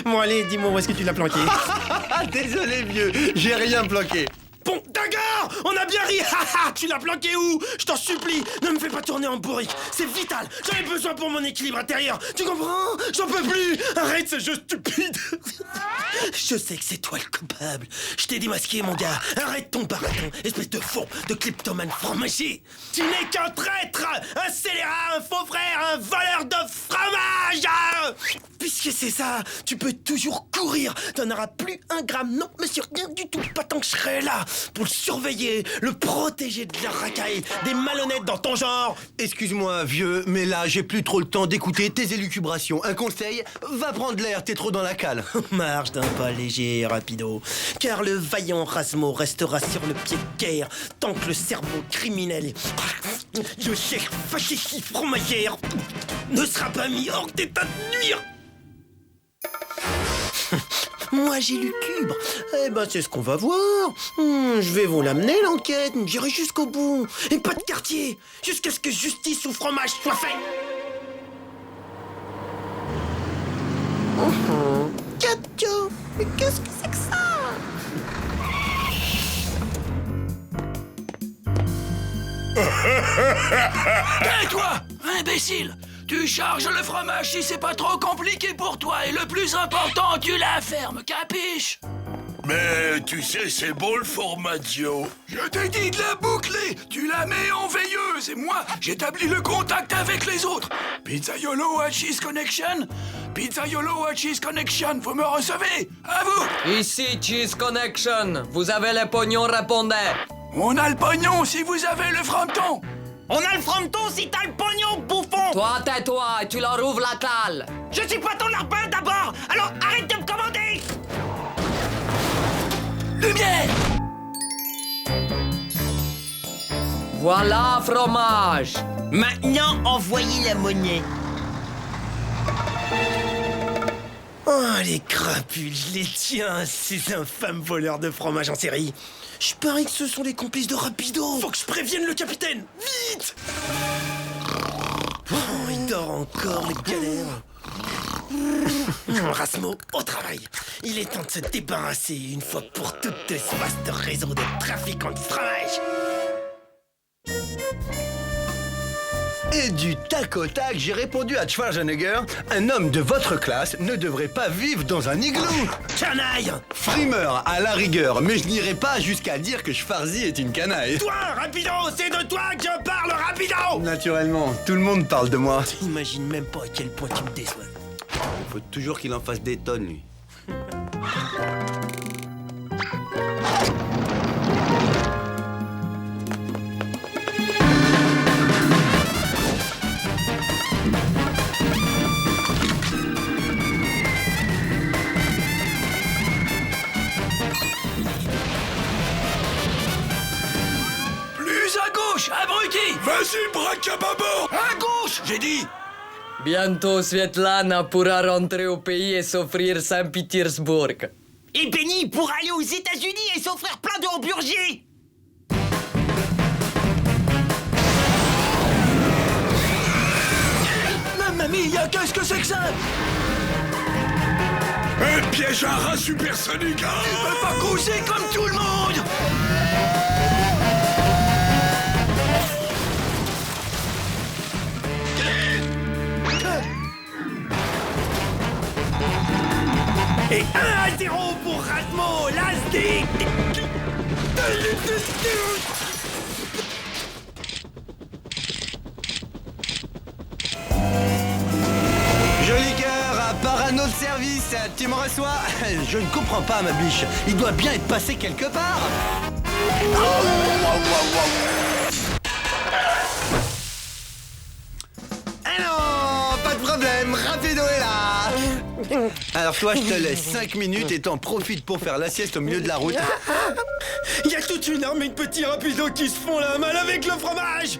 Bon, allez, dis-moi où est-ce que tu l'as planqué? Désolé, vieux, j'ai rien planqué. Bon, d'accord, on a bien ri. Tu l'as planqué où? Je t'en supplie, ne me fais pas tourner en bourrique. C'est vital, j'en ai besoin pour mon équilibre intérieur. Tu comprends? J'en peux plus. Arrête ce jeu stupide. Je sais que c'est toi le coupable. Je t'ai démasqué, mon gars. Arrête ton baratin, espèce de faux, de kleptomane fromager. Tu n'es qu'un traître, un scélérat, un faux frère, un voleur de fromage. Puisque c'est ça, tu peux toujours courir. T'en auras plus un gramme, non, monsieur, rien du tout. Pas tant que je serai là pour le surveiller, le protéger de la racaille, des malhonnêtes dans ton genre. Excuse-moi, vieux, mais là, j'ai plus trop le temps d'écouter tes élucubrations. Un conseil, va prendre l'air, t'es trop dans la cale. Marche d'un pas léger, rapido, car le vaillant Rasmo restera sur le pied de guerre tant que le cerveau criminel, le chef fasciste fromagère, ne sera pas mis hors d'état de nuire. Moi j'ai lucubre. Eh ben c'est ce qu'on va voir. Je vais vous l'amener l'enquête. J'irai jusqu'au bout. Et pas de quartier. Jusqu'à ce que justice ou fromage soit fait. Cadio, mais qu'est-ce que c'est que ça? Tais-toi, imbécile! Tu charges le fromage si c'est pas trop compliqué pour toi et le plus important, tu la fermes, capiche? Mais tu sais, c'est beau le formaggio. Je t'ai dit de la boucler! Tu la mets en veilleuse et moi, j'établis le contact avec les autres. Pizzaiolo à Cheese Connection? Pizzaiolo à Cheese Connection, vous me recevez? À vous! Ici Cheese Connection, vous avez le pognon, répondez. On a le pognon si vous avez le frometon. On a le frometon si t'as le pognon, bouffon! Toi, tais-toi et tu leur ouvres la cale. Je suis pas ton larbin d'abord, alors arrête de me commander! Lumière! Voilà, fromage. Maintenant, envoyez la monnaie. Oh, les crapules, les tiens, ces infâmes voleurs de fromage en série. Je parie que ce sont les complices de Rapido. Faut que je prévienne le capitaine. Vite! Oh, il dort encore, les galères. Rasmo, au travail. Il est temps de se débarrasser une fois pour toutes de ce vaste réseau de trafiquants de fromage. Et du tac au tac, j'ai répondu à Schwarzenegger, un homme de votre classe ne devrait pas vivre dans un igloo. Canaille! Frimeur, à la rigueur, mais je n'irai pas jusqu'à dire que Schwarzy est une canaille. Toi, Rapido, c'est de toi que je parle, Rapido! Naturellement, tout le monde parle de moi. T'imagines même pas à quel point tu me déçois. Il faut toujours qu'il en fasse des tonnes, lui. Abruti! Vas-y, braque à bâbord! À gauche, j'ai dit! Bientôt, Svetlana pourra rentrer au pays et s'offrir Saint-Pétersbourg. Et Benny pourra aller aux États-Unis et s'offrir plein de hamburgers! Mamma mia, qu'est-ce que c'est que ça? Un piège à rat supersonique! Hein? Tu peux pas causer comme tout le monde! Et 1-0 pour Rasmo, l'Asdic. Joli cœur, à part un autre service, tu me reçois? Je ne comprends pas, ma biche. Il doit bien être passé quelque part. Ah non, pas de problème, Rapido est là. Alors toi, je te laisse 5 minutes et t'en profites pour faire la sieste au milieu de la route. Il y a toute une armée de petits rapidos qui se font la malle avec le fromage.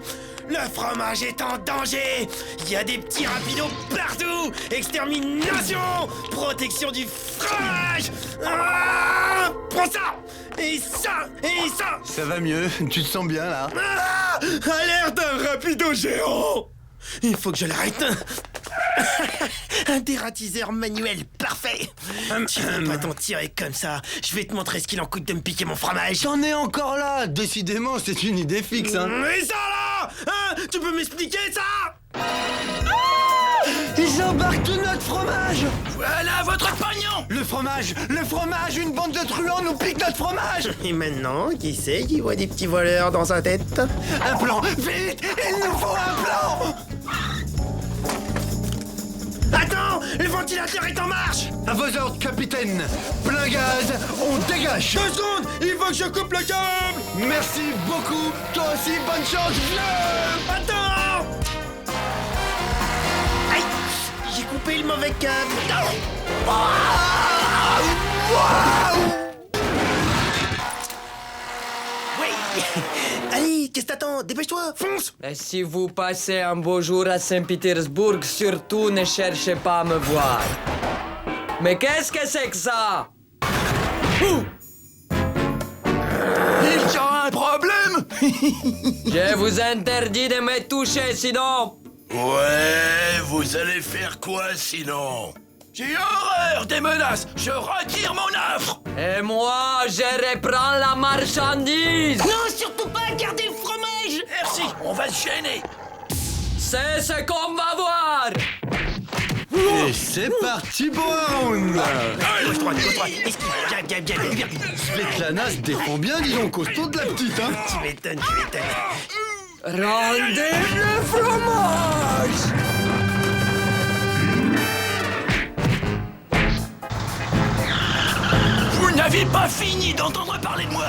Le fromage est en danger. Il y a des petits rapidos partout. Extermination. Protection du fromage. Ah, prends ça. Et ça. Et ça. Ça va mieux, tu te sens bien là. Ah, alerte un rapido géant. Il faut que je l'arrête. Un dératiseur manuel parfait. Tu peux pas t'en tirer comme ça. Je vais te montrer ce qu'il en coûte de me piquer mon fromage. J'en ai encore là. Décidément, c'est une idée fixe, hein. Mais ça là, hein, tu peux m'expliquer ça? Ils embarquent tout notre fromage. Voilà votre pognon! Le fromage, une bande de truands nous pique notre fromage. Et maintenant, qui c'est qui voit des petits voleurs dans sa tête? Un plan, vite, il nous faut un plan. Attends, le ventilateur est en marche. À vos ordres, capitaine. Plein gaz, on dégage. 2 secondes, il faut que je coupe le câble. Merci beaucoup. Toi aussi, bonne chance, vieux. Attends. Aïe, j'ai coupé le mauvais câble. Oui. Allez, qu'est-ce que t'attends? Dépêche-toi, fonce. Et si vous passez un beau jour à Saint-Pétersbourg, surtout ne cherchez pas à me voir. Mais qu'est-ce que c'est que ça? Il y a un problème! Je vous interdis de me toucher, sinon... Ouais, vous allez faire quoi sinon? J'ai horreur des menaces! Je retire mon offre! Et moi, je reprends la marchandise! Non, surtout pas, gardez le fromage! Merci, on va se gêner! C'est ce qu'on va voir! Et c'est parti pour un round. Gauche-droite, gauche-droite. Esquive, bien. Svetlana se défend bien, dis donc, costaud de la petite, hein. Tu m'étonnes. Rendez le fromage! Vous n'avez pas fini d'entendre parler de moi!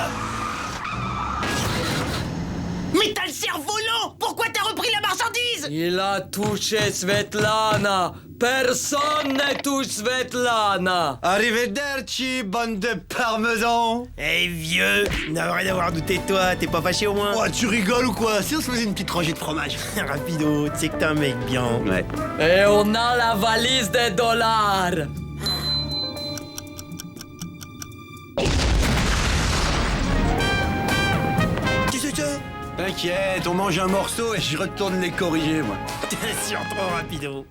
Mais t'as le cerveau lent! Pourquoi t'as repris la marchandise? Il a touché Svetlana! Personne ne touche Svetlana! Arrivederci, bande de parmesans. Eh vieux, navré d'avoir douté de toi, t'es pas fâché au moins? Oh, tu rigoles ou quoi? Si on se faisait une petite rangée de fromage. Rapido, tu sais que t'es un mec bien. Ouais. Et on a la valise des dollars! Qu'est-ce que c'est? T'inquiète, on mange un morceau et je retourne les corriger, moi. T'es sûr trop rapido.